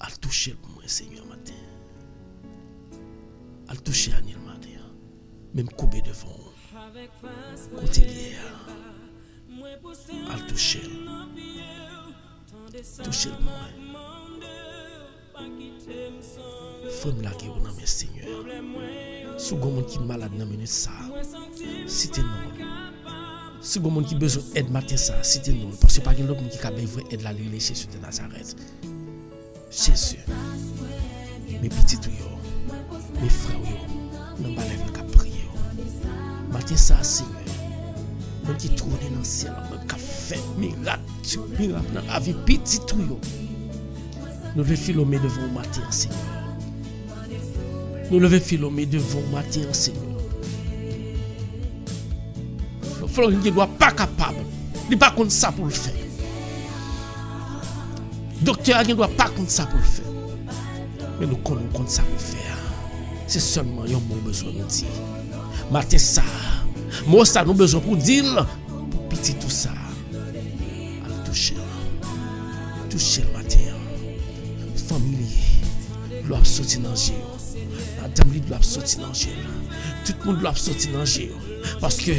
À toucher le moins, Seigneur, matin. À toucher Aniel matin. Même couper devant. Côté lié. À toucher. Toucher le moins. Femme la guerre dans mes Seigneur. Si vous avez qui est malade dans minute ça, citez nous. Si vous avez qui besoin d'aide matin ça, citez nous. Parce que pas qu'il y a d'autres qui a besoin d'aide là, les Jésus de Nazareth. Jésus. Mes petits tuyaux, mes frères, nous allons pas prier. Matin ça, Seigneur. Même qui tourne dans le ciel, même qui fait miracle dans la vie petit tuyau. Nous devons filomer devant le matin, Seigneur. Nous devons filomer devant le matin, Seigneur. Le frère qui ne doit pas capable, il n'est pas contre ça pour le faire. Le docteur qui ne doit pas contre ça pour le faire. Mais nous connaissons contre ça pour le faire. C'est seulement un mot besoin de dire. Matin ça. Moi, ça nous besoin pour dire, pour petit tout ça. À toucher. Toucher le matin. Famille doit sortir dans le jeu. Madame doit sortir dans le jeu. Tout le monde doit sortir dans le jeu. Parce que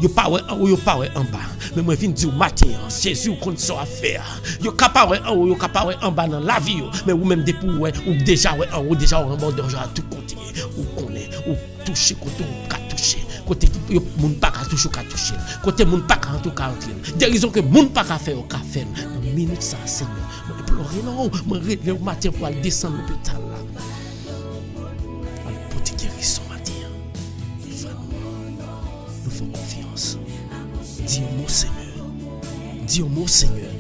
yo pas en haut, yo pas en bas. Mais moi, je viens dire matin, Jésus, qu'on soit à faire. Yo capable en haut, yo capable en bas dans la vie. Mais ou même des pour ou déjà en haut, déjà en bas, déjà à tout côté. Ou connaît, ou toucher, côté ou pas toucher. Côté qui moun pas ka toucher, ka toucher. Côté moun pas ka entrer, ka entrer. Des raisons que moun pas ka faire, ka faire. Dans minute ça, Seigneur. Moi pleurer non, moi le matin pour aller descendre l'hôpital là. Al porter guérison matin. fais confiance. Dis au mot Seigneur. Dis au mot Seigneur.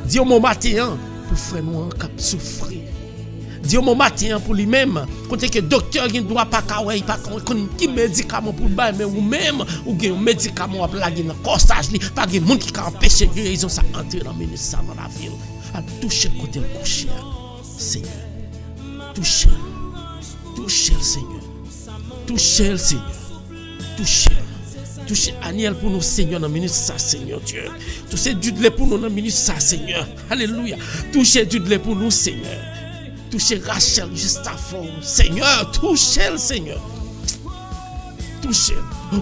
Dis au mot matin pour frère nous qui souffrir. Dis au mot matin pour lui-même. Quand que docteur qui ne doit pas kawai, pas qui médicament pour le mais ou même ou un médicament à plaguer dans le corsage, pas de monde qui peut empêcher guérison ça entrer dans le ministère dans la ville. À toucher le côté couché. Seigneur. Touchez. Touchez le Seigneur. Touchez le Seigneur. Touchez. Touchez Aniel pour nous, Seigneur, dans le ministère, Seigneur Dieu. Touchez Dudley pour nous, dans le ministère, Seigneur. Alléluia. Touchez Dudley pour nous, Seigneur. Touchez Rachel juste avant, Seigneur. Touchez le Seigneur. Touchez.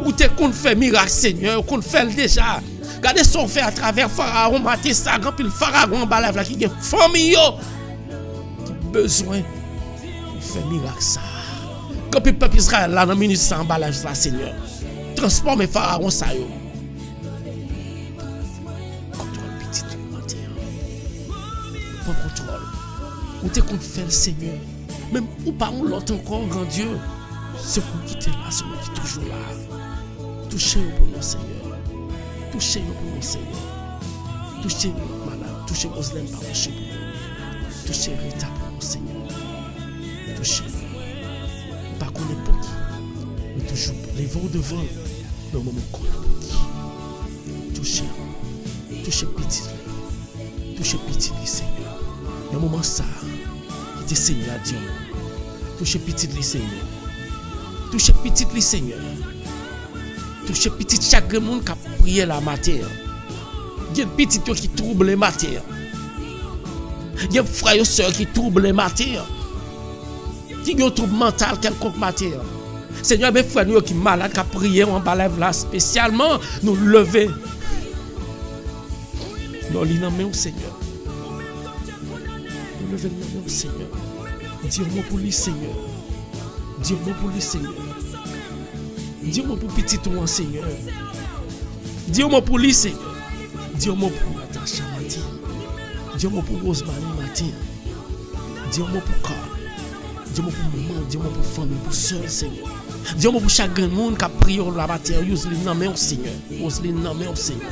Ou t'es qu'on fait miracle, Seigneur, qu'on fait déjà. Regardez ce qu'on fait à travers Pharaon, matin, ça, grand pile Pharaon, balave là, qui a famille, qui a besoin de faire miracle, ça. Quand le peuple Israël, là, dans le ministère, en balave là, Seigneur. Transforme Pharaon, ça, yo. Contrôle petit matin. Prends contrôle. Ou t'es qu'on fait le Seigneur. Même ou pas on l'autre encore, grand Dieu. C'est pour qui t'es là, c'est pour qui est toujours là. Touchez-nous pour nous, Seigneur. Touchez-nous pour nous, Seigneur. Touchez-nous, madame. Touchez Moslem par le cheveu. Touchez Rita pour nous, Seigneur. Touchez-nous. Pas qu'on est pour qui. Mais toujours, les vents devant, le moment qu'on est pour qui. Touchez-nous. Touchez petit. Touchez petit, Seigneur. Le moment ça, qui te Seigneur, Dieu. Touchez petit, Seigneur. Touchez petit, Seigneur. Touchez petit chaque monde qui a prié la matière. Il y a petit qui trouble les matières. Il y a frères et sœurs qui troublent les matières. Il y a un trouble mental quelconque matière. Seigneur, mes frères nous qui sont malades, qui ont prié, on va là spécialement, nous lever. Nous l'inommons au Seigneur. Nous lever au Seigneur. Dis-moi pour lui, Seigneur. Dis-moi pour lui, Seigneur. Dis-moi pour petit toi, Seigneur. Dis-moi pour lui, Seigneur. Dis-moi pour Natacha Matin. Dis-moi pour Rosemary Matin. Dis-moi pour Carl. Dis-moi pour maman. Dis-moi pour famille, pour soeur, Seigneur. Dis-moi pour chaque monde qui a prié la matière. Roseline, non, mais au Seigneur. Roseline, non, mais au Seigneur.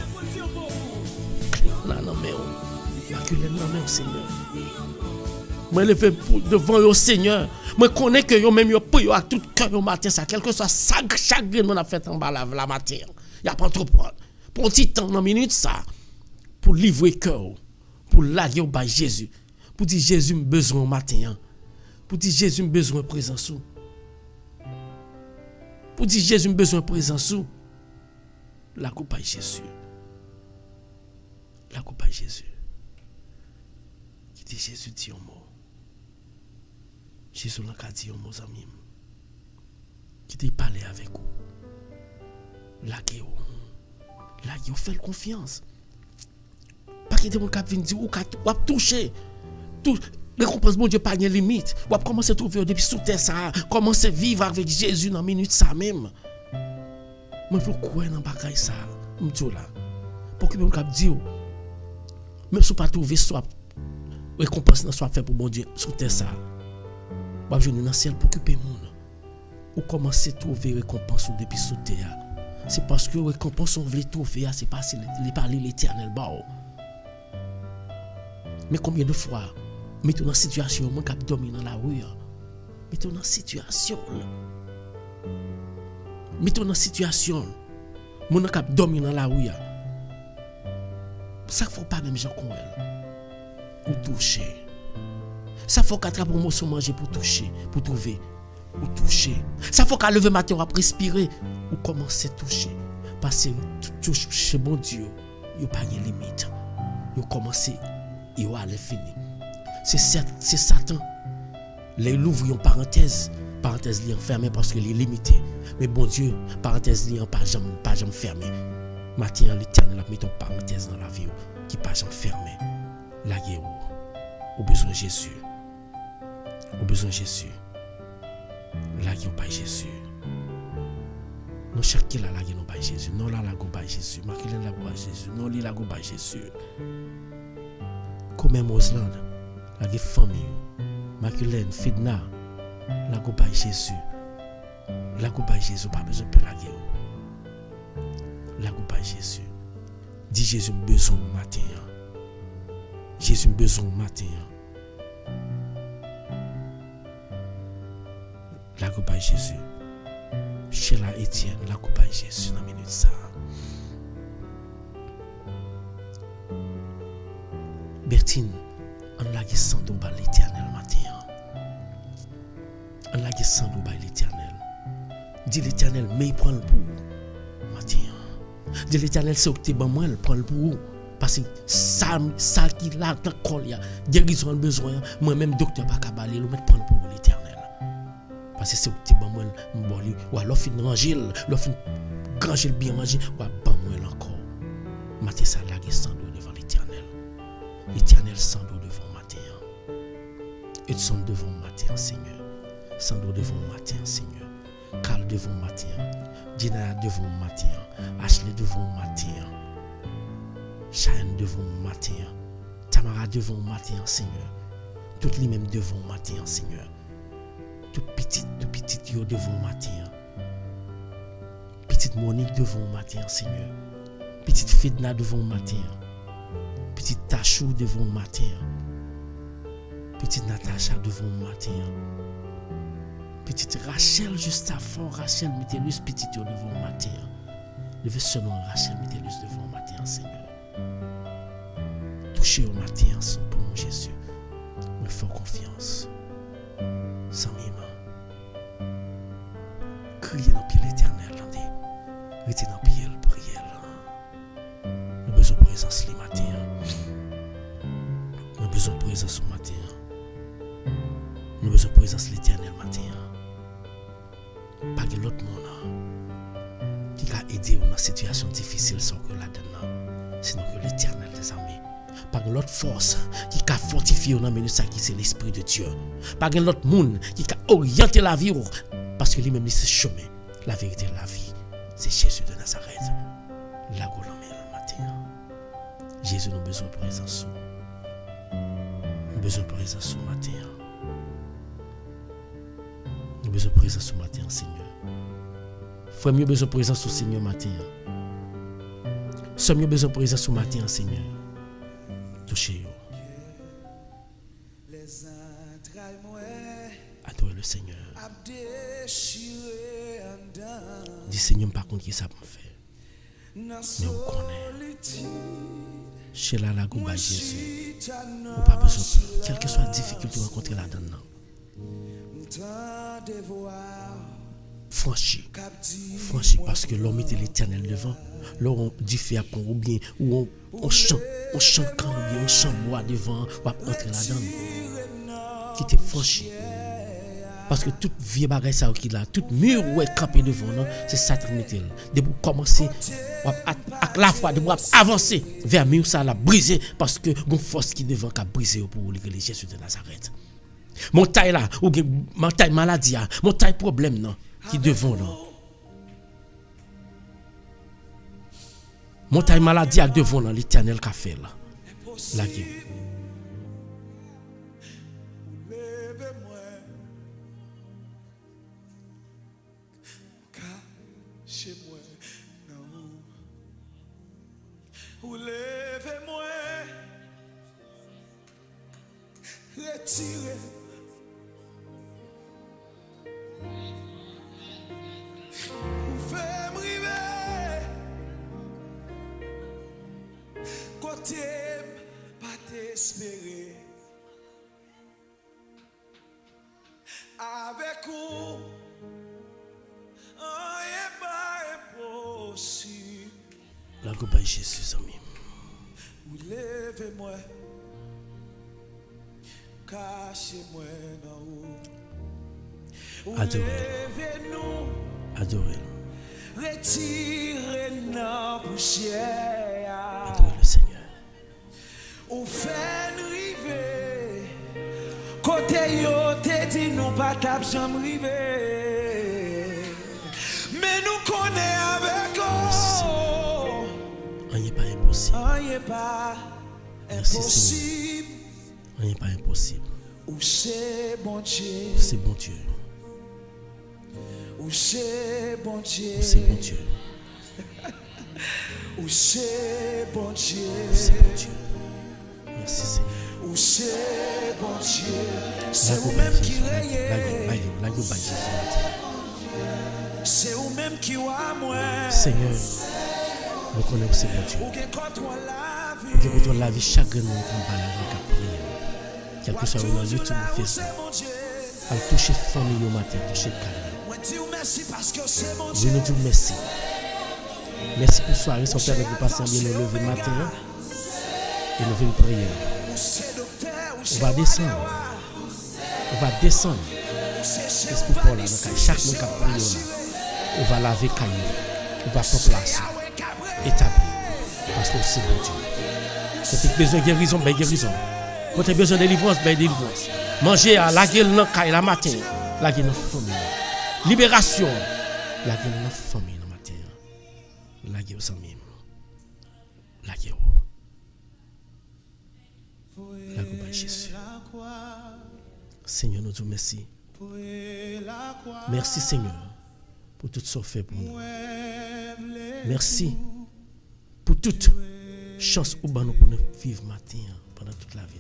Non, mais au. Maculé, non, mais au Seigneur. Moi, je fais devant le Seigneur. Moi, je connais que yo même yo prie à tout cœur au matin. Ça, quelque chose, chaque grain on a fait en bas la matière. Il n'y a pas trop de problème. Pour un petit temps, dans une minute, ça, pour livrer cœur, pour laguer au bas Jésus, pour dire Jésus me besoin au matin, pour dire Jésus me besoin de présence, pour dire Jésus me besoin de présence, la coupe à Jésus. La coupe à Jésus. Qui dit Jésus dit un mot. Jésus n'a qu'à dire aux amis qui te parle avec vous. Là, vous faites confiance. Pas qu'il y ait des gens qui viennent dire ou toucher. Récompense, mon Dieu, pas de limite. Ou commencer à trouver depuis sous terre ça. Commencer à vivre avec Jésus dans une minute ça même. Moi, je veux croire dans le bagage ça. Je dis là. Pour que les gens disent, même si vous ne pas trouver soit récompense soit fait pour mon Dieu sous terre ça. Vous venir dans le ciel pour occuper les gens. Ou commencer à trouver récompense depuis sous terre. C'est parce que récompense on veut trouver, c'est parce qu'il parle l'éternel bas. Mais combien de fois, mettons dans situation, mon cap domine dans la rue. Mettons dans situation. Mettons dans situation, mon cap domine dans la rue. Ça faut pas même gens comme elle. Ou toucher. Ça faut qu'à travers promotion manger pour toucher, pour trouver. Ou toucher. Ça faut qu'à lever matin ou à respirer. Ou commencer à toucher. Parce que touche chez bon Dieu, il n'y a pas de limite. Il commence et il aller finir. C'est Satan. Les ouvre une parenthèse li fermée parce qu'il est limité. Mais bon Dieu, parenthèse li pas jamais fermée. Matin l'Éternel a mis une parenthèse dans la vie qui pas jamais fermée. La guerre au besoin de Jésus. Au besoin de Jésus. La guerre pas Jésus. Non chaque là la guerre pas Jésus. Non là la go pas Jésus. Maquille la go pas Jésus. Non li la go pas Jésus. Comme Mosland, la guerre famille. Maculène, Fidna, la go pas Jésus. La go pas Jésus, pas besoin de la guerre. La coupe à Jésus. Dis Jésus besoin matin. Jésus besoin matin. La coupe à Jésus. Chez la Étienne, la coupe à Jésus dans minute ça. Bertine, on l'a qui sans d'eau par l'Éternel matin. On l'a qui sans d'eau par l'Éternel. Dis l'Éternel, mais il prend le pour matin. Dis l'Éternel, c'est que tu es bon, moi, il prend le pour. Parce que ça qui l'a dans le col, guérison besoin. Moi-même, docteur, pas qu'à baler, le mettre prendre pour l'Éternel. Parce que c'est que tu es bon, moi, ou alors fin ranger, l'offre granger bien manger, ou alors bon, moi, encore. Matin, ça l'a qui sans d'eau devant l'Éternel. L'Éternel sans d'eau devant matin. Et sans devant matin, Seigneur. Sans d'eau devant matin, Seigneur. Carl devant matin. Dina devant matin. Ashley devant matin. Cheyenne devant matin. Tamara devant matin, Seigneur. Toutes les mêmes devant matin, Seigneur. Tout petit yo devant matin. Petite Monique devant matin, Seigneur. Petite Fidna devant matin. Petite Tachou devant matin. Petite Natacha devant matin. Petite Rachel juste avant. Rachel Métellus, petite yo devant matin. Levez ce nom Rachel Métellus devant matin, Seigneur. Touchez au matin pour mon Jésus. Me fais confiance. Sans mime. Criez dans le pied l'éternel. Restez dans le pied le prière. Nous besoin de présence le matin. Nous besoin de présence au matin. Nous besoin de présence l'éternel matin. Pas que l'autre monde qui a aidé dans une situation difficile sans que la donne. Sinon que l'éternel des armées. Pas l'autre force qui a fortifié dans le ça qui c'est l'esprit de Dieu. Pas l'autre monde qui a orienté la vie parce que lui-même c'est chemin, la vérité, la vie. C'est Jésus de Nazareth. La goulomé le matin. Jésus nous besoin de présence. Nous besoin de présence au matin. Nous besoin de présence au matin, Seigneur. Frère, mieux besoin de présence au Seigneur matin. Sommes mieux besoin de présence au matin, Seigneur. Touchez-vous. Adorez le Seigneur. Dis Seigneur, par contre, qui ça me fait. Mais on connaît. Chez la Gouba Jésus. On pas besoin. Quelle que soit la difficulté de rencontrer là-dedans. Franchi parce que l'homme était l'éternel devant. Là on dit faire ou bien ou on chante quand ou bien on chante bois devant ou entrer là-dedans. Qui t'est franchi. Parce que toute vieille bagaille ça qui là, toute mur ou est campé devant nous, c'est ça qui mettait. De pour commencer à la fois de avancer vers mur ça la briser parce que une force qui devant qu'a briser pour les Jésus de Nazareth. Mon taille là ou mon taille maladie, mon taille problème non qui devant là. Mon taille maladie avec devant là l'Éternel qu'a fait là. La guerre. Levez-moi, retirez. Fais-moi river. Côté, pas t'espérer. Avec vous, rien pas impossible. La coupe à Jésus, ami. Levez-moi, cachez-moi dans haut. Adorez-le. Retirez la poussière. Adorez le Seigneur. On fait river. Côté yo te dit nous pas tap jamais river. Mais nous connaît avec eux. Rien pas impossible. Rien pas impossible. Rien pas impossible. Ou c'est bon Dieu. C'est bon Dieu. Ou c'est bon Dieu. C'est bon Dieu. Ou c'est bon Dieu. C'est bon Dieu. Merci Seigneur. Ou c'est bon Dieu. C'est vous-même qui rayez. C'est vous-même qui a moi. Seigneur, nous connaissons c'est bon Dieu. Ou que contre la vie. Nous contrôlons la vie chaque jour qu'on parle avec la prière. Quel que soit dans YouTube ou Facebook. À toucher famille au matin, toucher calme. Merci parce que c'est mon Oui, Dieu. nous disons merci. Merci pour soirée, son Père, nous passons bien nous lever matin. Et nous venons prier. On va descendre. On va descendre. Esprit Paul là, chaque monde qui a prié là. On va laver caillou. On va remplacer. Établir. Parce que c'est bon Dieu. Quand tu as besoin de guérison, ben guérison. Quand tu as besoin de délivrance, ben délivrance. Manger à la gueule dans caille la matin. La gueule dans famille. Libération. La gueule dans famille dans matin. La gueule sans même. La gueule. La gueule par Jésus. Seigneur, nous te merci. Merci Seigneur pour tout ce que fait pour nous. Merci pour toute chance ou nous pour nous vivre matin pendant toute la vie.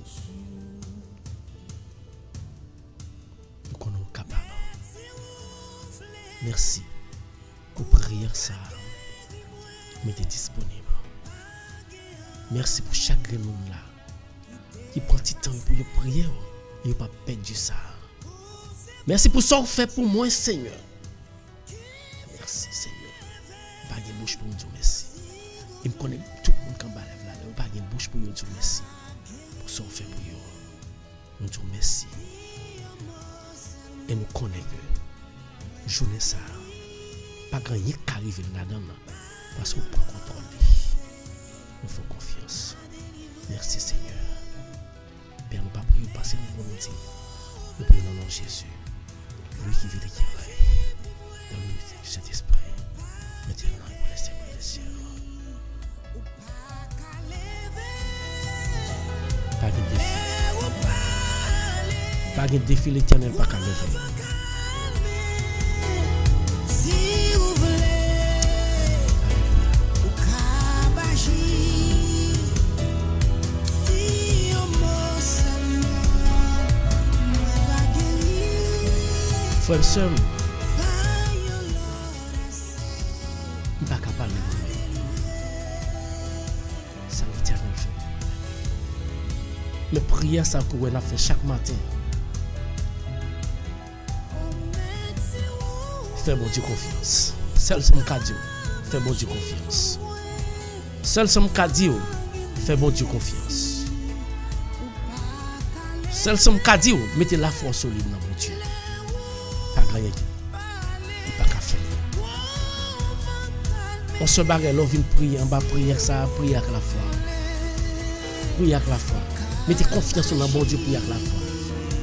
Nous sommes capables. Merci pour prière ça. Mettez disponible. Merci pour chaque monde là qui prend du temps pour prier et ne pas perdre ça. Merci pour ce que vous faites pour moi, Seigneur. Merci, Seigneur. Pas de bouche pour nous dire merci. Il me connaît tout le monde qui va là. Pas de bouche pour nous dire merci. Pour ce que vous faites pour nous. Nous disons merci. Et nous connaissons que journée ça, pas grand chose qui arrive là-dedans. Parce qu'on prend contrôle. Nous faisons confiance. Merci, Seigneur. Père, nous ne pas prier, passer nous volonté. Nous prions dans le nom de Jésus. Lui qui vit et qui règne. Dans l'unité du Saint-Esprit. Maintenant et pour les siècles des siècles. Pas de défi. Pas de défi, l'Éternel pas qu'à lever. Si vous voulez, ou cabagi, si au mot seulement, moi va guérir. Frère et sœur, Pas yon l'autre, il n'est pas capable de lever. Ça l'Éternel fait. Mais prière, ça qu'on a fait chaque matin. Fais bon Dieu confiance. Seul c'est mon cadeau. Fais bon Dieu confiance. Seul c'est mon cadeau. Fais bon Dieu confiance. Seul c'est mon cadeau. Mettez la foi solide dans mon Dieu. Pas grand chose. Il pas qu'à faire. On se barre, on vient prier en bas, prière ça, prier avec la foi. Prier avec la foi. Mettez confiance dans bon Dieu, prier avec la foi.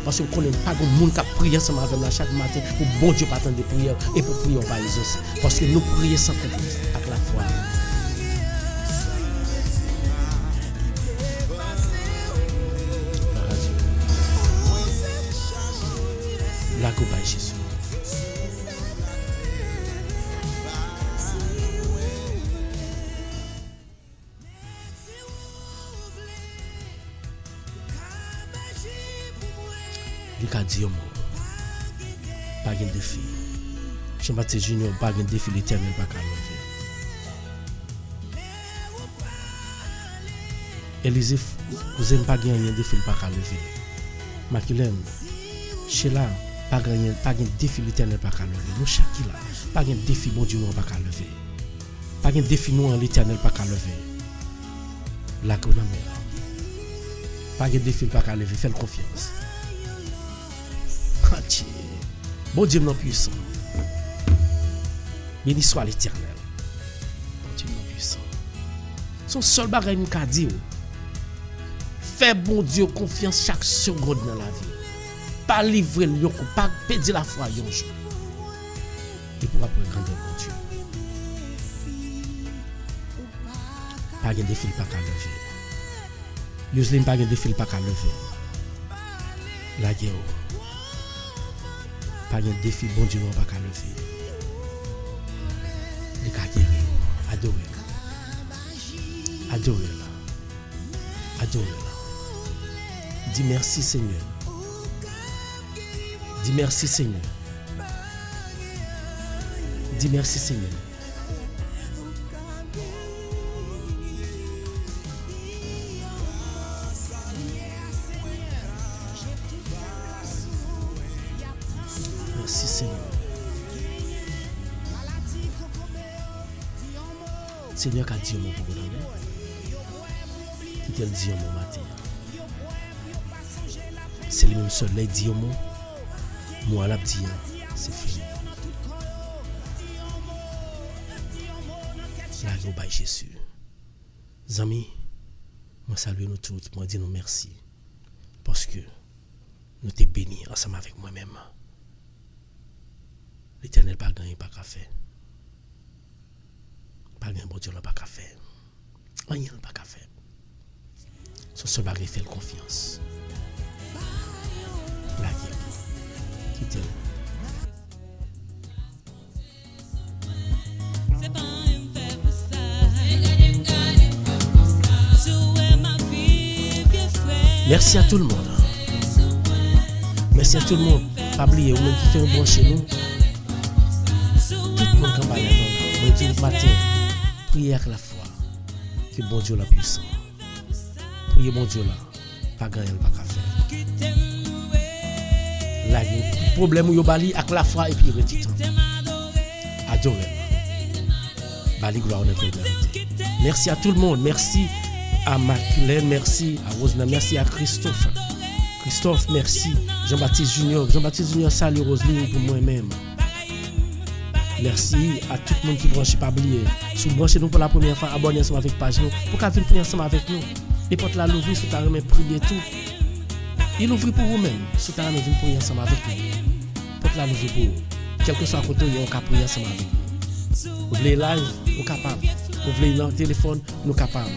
Parce que vous ne connaissez pas de monde qui prie ensemble avec nous chaque matin pour bon Dieu pas attendre des prières et pour prier on va les aussi. Parce que nous prions sans confiance avec la foi. Gloire à Dieu. La coupe à Jésus. Il a dit pas de défi. Jean-Baptiste Junior, pas de défi, l'Éternel pas qu'à lever. Élisée, vous n'avez pas gagné un défi, pas qu'à lever. Maculène, Sheila, pas de défi, l'Éternel pas qu'à lever. Nous, Shakila, pas de défi, bon Dieu, pas qu'à lever. Pas de défi, nous, l'Éternel pas qu'à lever. La Gonamère, pas de défi, pas qu'à lever. Faites confiance. Bon Dieu non puissant. Béni soit l'Éternel. Bon Dieu non puissant. Son seul bagage nous dit, fais bon Dieu confiance chaque seconde dans la vie. Pas livrer le pas perdre la foi un jour. Il pourra prendre grandeur bon Dieu. Pas de défi pas qu'à lever. Yoslim pas de défi pas qu'à lever. La guerre. Pas de défi, bon Dieu, non pas qu'à lever. Les cas guérir, adorer. Adorez-la. Adorez-la. Dis merci Seigneur. Dis merci Seigneur. Dis merci Seigneur. Merci Seigneur. Seigneur qui a dit un mot pour vous donner. Qui t'a dit un mot matin. C'est le même soleil dit un mot. Moi, la dit, c'est fini. Là, nous baillons Jésus. Amis, moi salue nous tous, moi dis nous merci. Parce que nous t'es bénis ensemble avec moi-même. L'Éternel pas gagné, pas qu'à faire. Pas gagné, bon Dieu, pas qu'à faire. Rien pas qu'à faire. Son seul bagage fait confiance. La guerre. Quittez-le. Merci à tout le monde. Merci à tout le monde. Pas oublier, ou même qui fait un bon chez nous. Tout le monde qui va y aller. Moi, dis matin, priez avec la foi. Que bon Dieu la puissant. Priez bon Dieu là. Pas gagner, pas qu'à faire. Là, il y a un problème où il y a avec la foi et puis le titan. Adorez. Bali gloire en intégrité. Merci à tout le monde. Merci à Marculène, merci à Rosena, merci à Christophe. Christophe, merci. Jean-Baptiste Junior. Jean-Baptiste Junior, salut Roselyne pour moi-même. Merci à tout le monde qui branche, pas oublier. Si vous branchez nous pour la première fois, abonnez-vous ensemble avec page nous. Pour qu'à venir prier ensemble avec nous. Les portes là l'ouvrir, si vous avez prier tout. Il ouvre pour vous-même. Si vous avez prier ensemble avec nous. Porte là l'ouvrir pour vous. Quel que soit le côté, vous pouvez prier ensemble avec nous. Vous voulez live, vous capable. Vous voulez dans le téléphone, nous capables.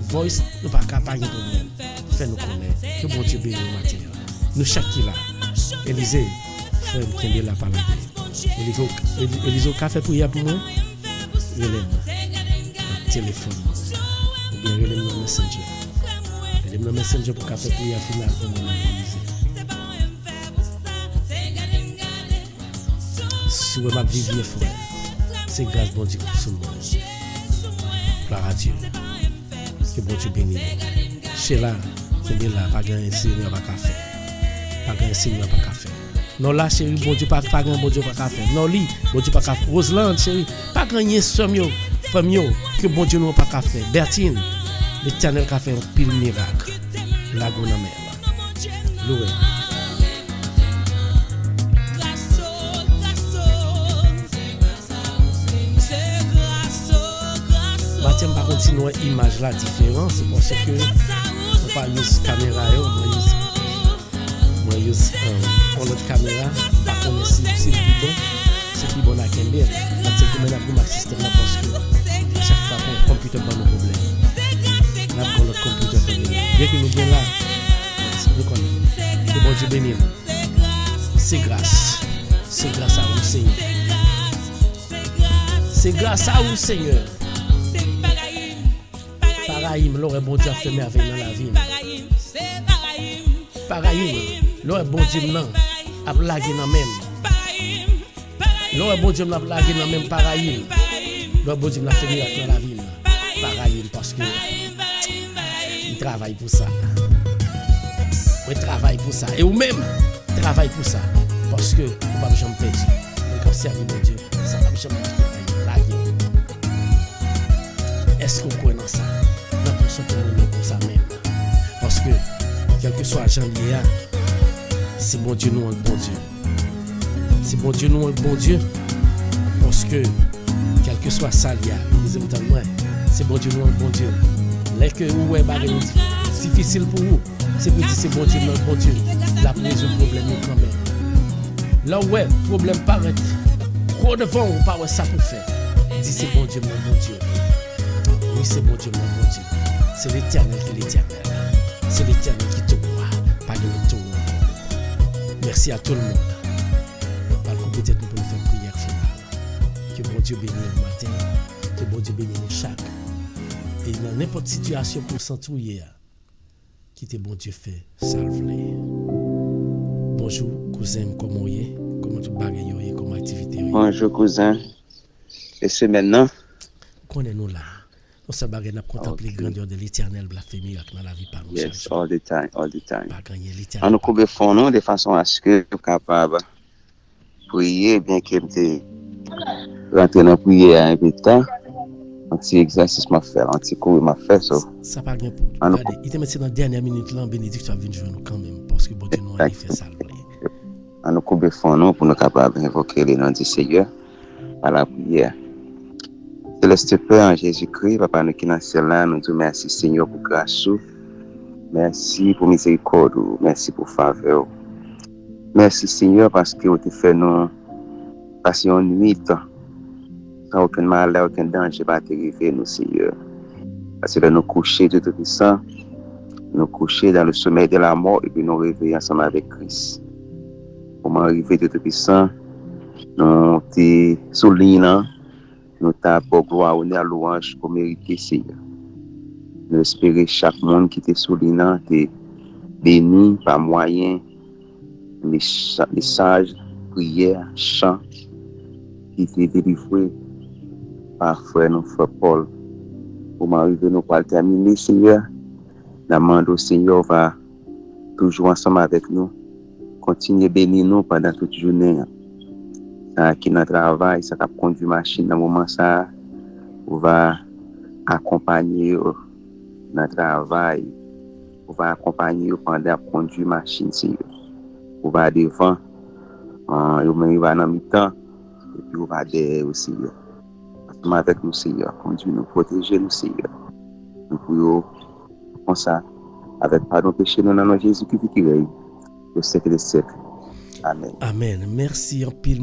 Voice, nous pas capables de problème. Fais-nous connaître. Que bon Dieu bénisse nous matin. Nous chaque qui là. Élisée, frère qui est là par la vie. Élisée, café pour y pour moi. Relève. Téléphone. Ou bien relève dans Messenger. Relève dans Messenger pour café pour y final pour moi. Si vous m'avez vu, frère, c'est grâce bon Dieu pour tout le monde. Gloire à Dieu. Que bon Dieu bénisse. Chez là, c'est bien là, pas gagner Seigneur, pas qu'à faire. Pas gagner Seigneur, pas qu'à faire. Non là, chérie, bon Dieu, pas gagner, bon Dieu, pas qu'à faire. Non, lui, bon Dieu, pas qu'à faire. Roselyne, chérie, pas gagner Samuel, famille, que bon Dieu, nous pas qu'à faire. Bertine, l'Éternel qui a fait un pile miracle. La gona mère. Loué. Je vais continuer l'image là différente, c'est parce que je ne vais pas utiliser la caméra, je vais utiliser une autre caméra, par contre c'est plus bon à Kembe. C'est comme un peu système là parce que chaque fois le computer a un problème. Là, on a le computer. Dès que nous sommes là, nous connaissons. Que bon Dieu bénisse. C'est grâce à vous, Seigneur. C'est grâce à vous, Seigneur. Paraïm, l'aurait bon Dieu a fait merveille dans la vie. Paraïm, l'aurait bon Dieu a blagué dans même. L'aurait bon Dieu a blagué dans même Paraïm. L'aurait bon Dieu a fait miracle dans la vie. Paraïm, parce que il travaille pour ça. Il travaille pour ça. Et vous-même, travaille pour ça. Parce que vous ne pouvez jamais perdre. Donc, observez mon Dieu, ça ne va jamais perdre. Est-ce que vous connaissez ça? L'impression que nous sommes pour ça même. Parce que, quel que soit Jean-Lié, c'est bon Dieu, nous, un bon Dieu. C'est bon Dieu, nous, un bon Dieu. Parce que, quel que soit ça, c'est bon Dieu, nous, un bon Dieu. Là que vous avez difficile pour vous, c'est pour dire c'est bon Dieu, non bon Dieu. La prise du problème quand même. Là où le problème paraît trop devant, on parle ça pour faire. Dis c'est bon Dieu, non bon Dieu. Oui, c'est bon Dieu, non bon Dieu. C'est l'Éternel qui est l'Éternel. C'est l'Éternel qui te voit, pas de l'autre. Merci à tout le monde. Peut-être nous pouvons faire une prière finale. Que bon Dieu bénisse le matin. Que bon Dieu bénisse chaque Et dans n'importe situation pour s'entourer, qui te bon Dieu fait, salve-les. Bonjour, cousin, comment est? Comment tout bagaille, comment activité? Bonjour, cousin. Et c'est maintenant? Connais-nous là. On se bagaille, n'a contemplé la grandeur de l'éternel, blasphémie dans la vie par nous. Yes, all the time. Pas gagner l'éternel. On nous coupe fond nous de façon à ce que nous capable prier bien que me rentrer dans prier à un peu de temps. Un petit exercice m'a fait, un petit cours m'a fait ça. Ça pas gain pour. Regardez, il te met dans la dernière minute là, bénédiction va venir joindre quand même parce que bon Dieu nous a fait ça. On nous coupe fond nous pour nous capable invoquer le nom du Seigneur par la prière. Céleste Père en Jésus-Christ, Papa nous qui dans le ciel là, nous disons merci Seigneur pour grâce. Merci pour miséricorde, merci pour faveur. Merci Seigneur parce que vous avez fait nous passer une nuit sans aucun malheur, aucun danger pas arriver nous Seigneur. Parce que nous coucher de tout puissant, nous coucher dans le sommeil de la mort et puis nous réveiller ensemble avec Christ. Comment arriver de tout puissant, nous te soulignons, nous t'apportons gloire, honneur, louange pour mériter Seigneur. Nous espérons chaque monde qui te soulignant, te béni par moyen message, prière, chant qui t'est délivré par frère nous, frère Paul. Pour m'arriver, nous pas terminer, Seigneur. Demande au Seigneur va toujours ensemble avec nous. Continuer à bénir nous pendant toute journée. Ça qui notre travail, ça qui conduit machine dans le moment ça, on va accompagner notre travail. On va accompagner pendant conduire machine, Seigneur. On va devant, on va dans le temps, et puis on va derrière aussi. Ensemble avec nous, Seigneur, conduire nous, protéger nous, Seigneur. Nous prions comme ça, avec pardon péché, nous dans Jésus-Christ qui règne au siècle des siècles. Amen. Amen. Merci en pile,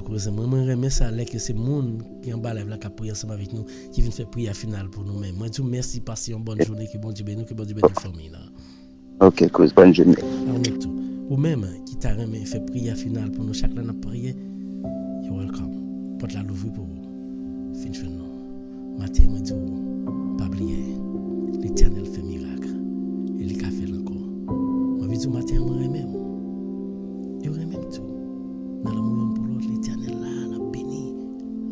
cousin. Moi, je remercie ça, que c'est le monde qui en bas là, qui a prié ensemble avec nous, qui vient faire prière finale pour nous-mêmes. Moi, je dis merci, passez une bonne journée, que bon Dieu bénisse, que bon Dieu bénisse la famille. Ok, cause, bonne journée. Ou même, qui t'a remis fait prière finale pour nous, chaque l'année à prier, you're welcome. Porte la l'ouvrir pour vous. Fin de nous. Matin, moi, je dis, pas oublier, l'éternel fait miracle. Et il a fait encore. Moi, je dis, matin, moi, même. Il y aurait même tout. Dans le monde pour l'autre, l'éternel là, l'a béni,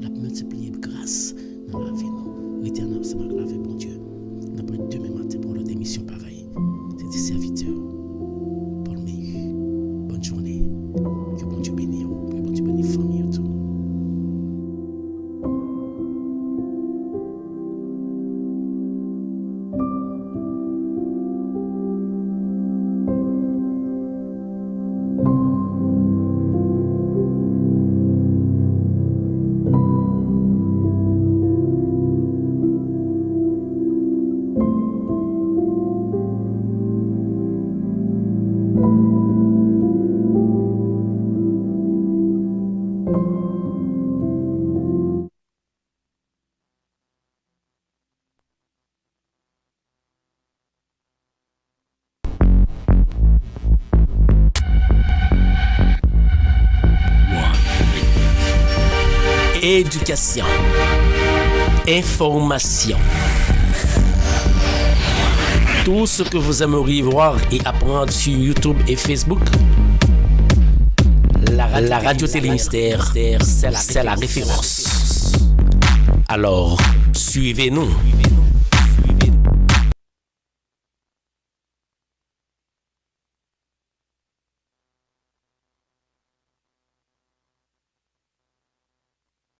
l'a multiplié grâce dans la vie. L'éternel, c'est ma grave, bon Dieu. D'après demain matin pour l'autre émission pareille. C'était serviteur. Paul Meillu. Bonne journée. Que bon Dieu bénisse. Que bon Dieu bénisse famille tout. Éducation, information, tout ce que vous aimeriez voir et apprendre sur YouTube et Facebook. La radio Télémystère, c'est la référence. Alors, suivez-nous.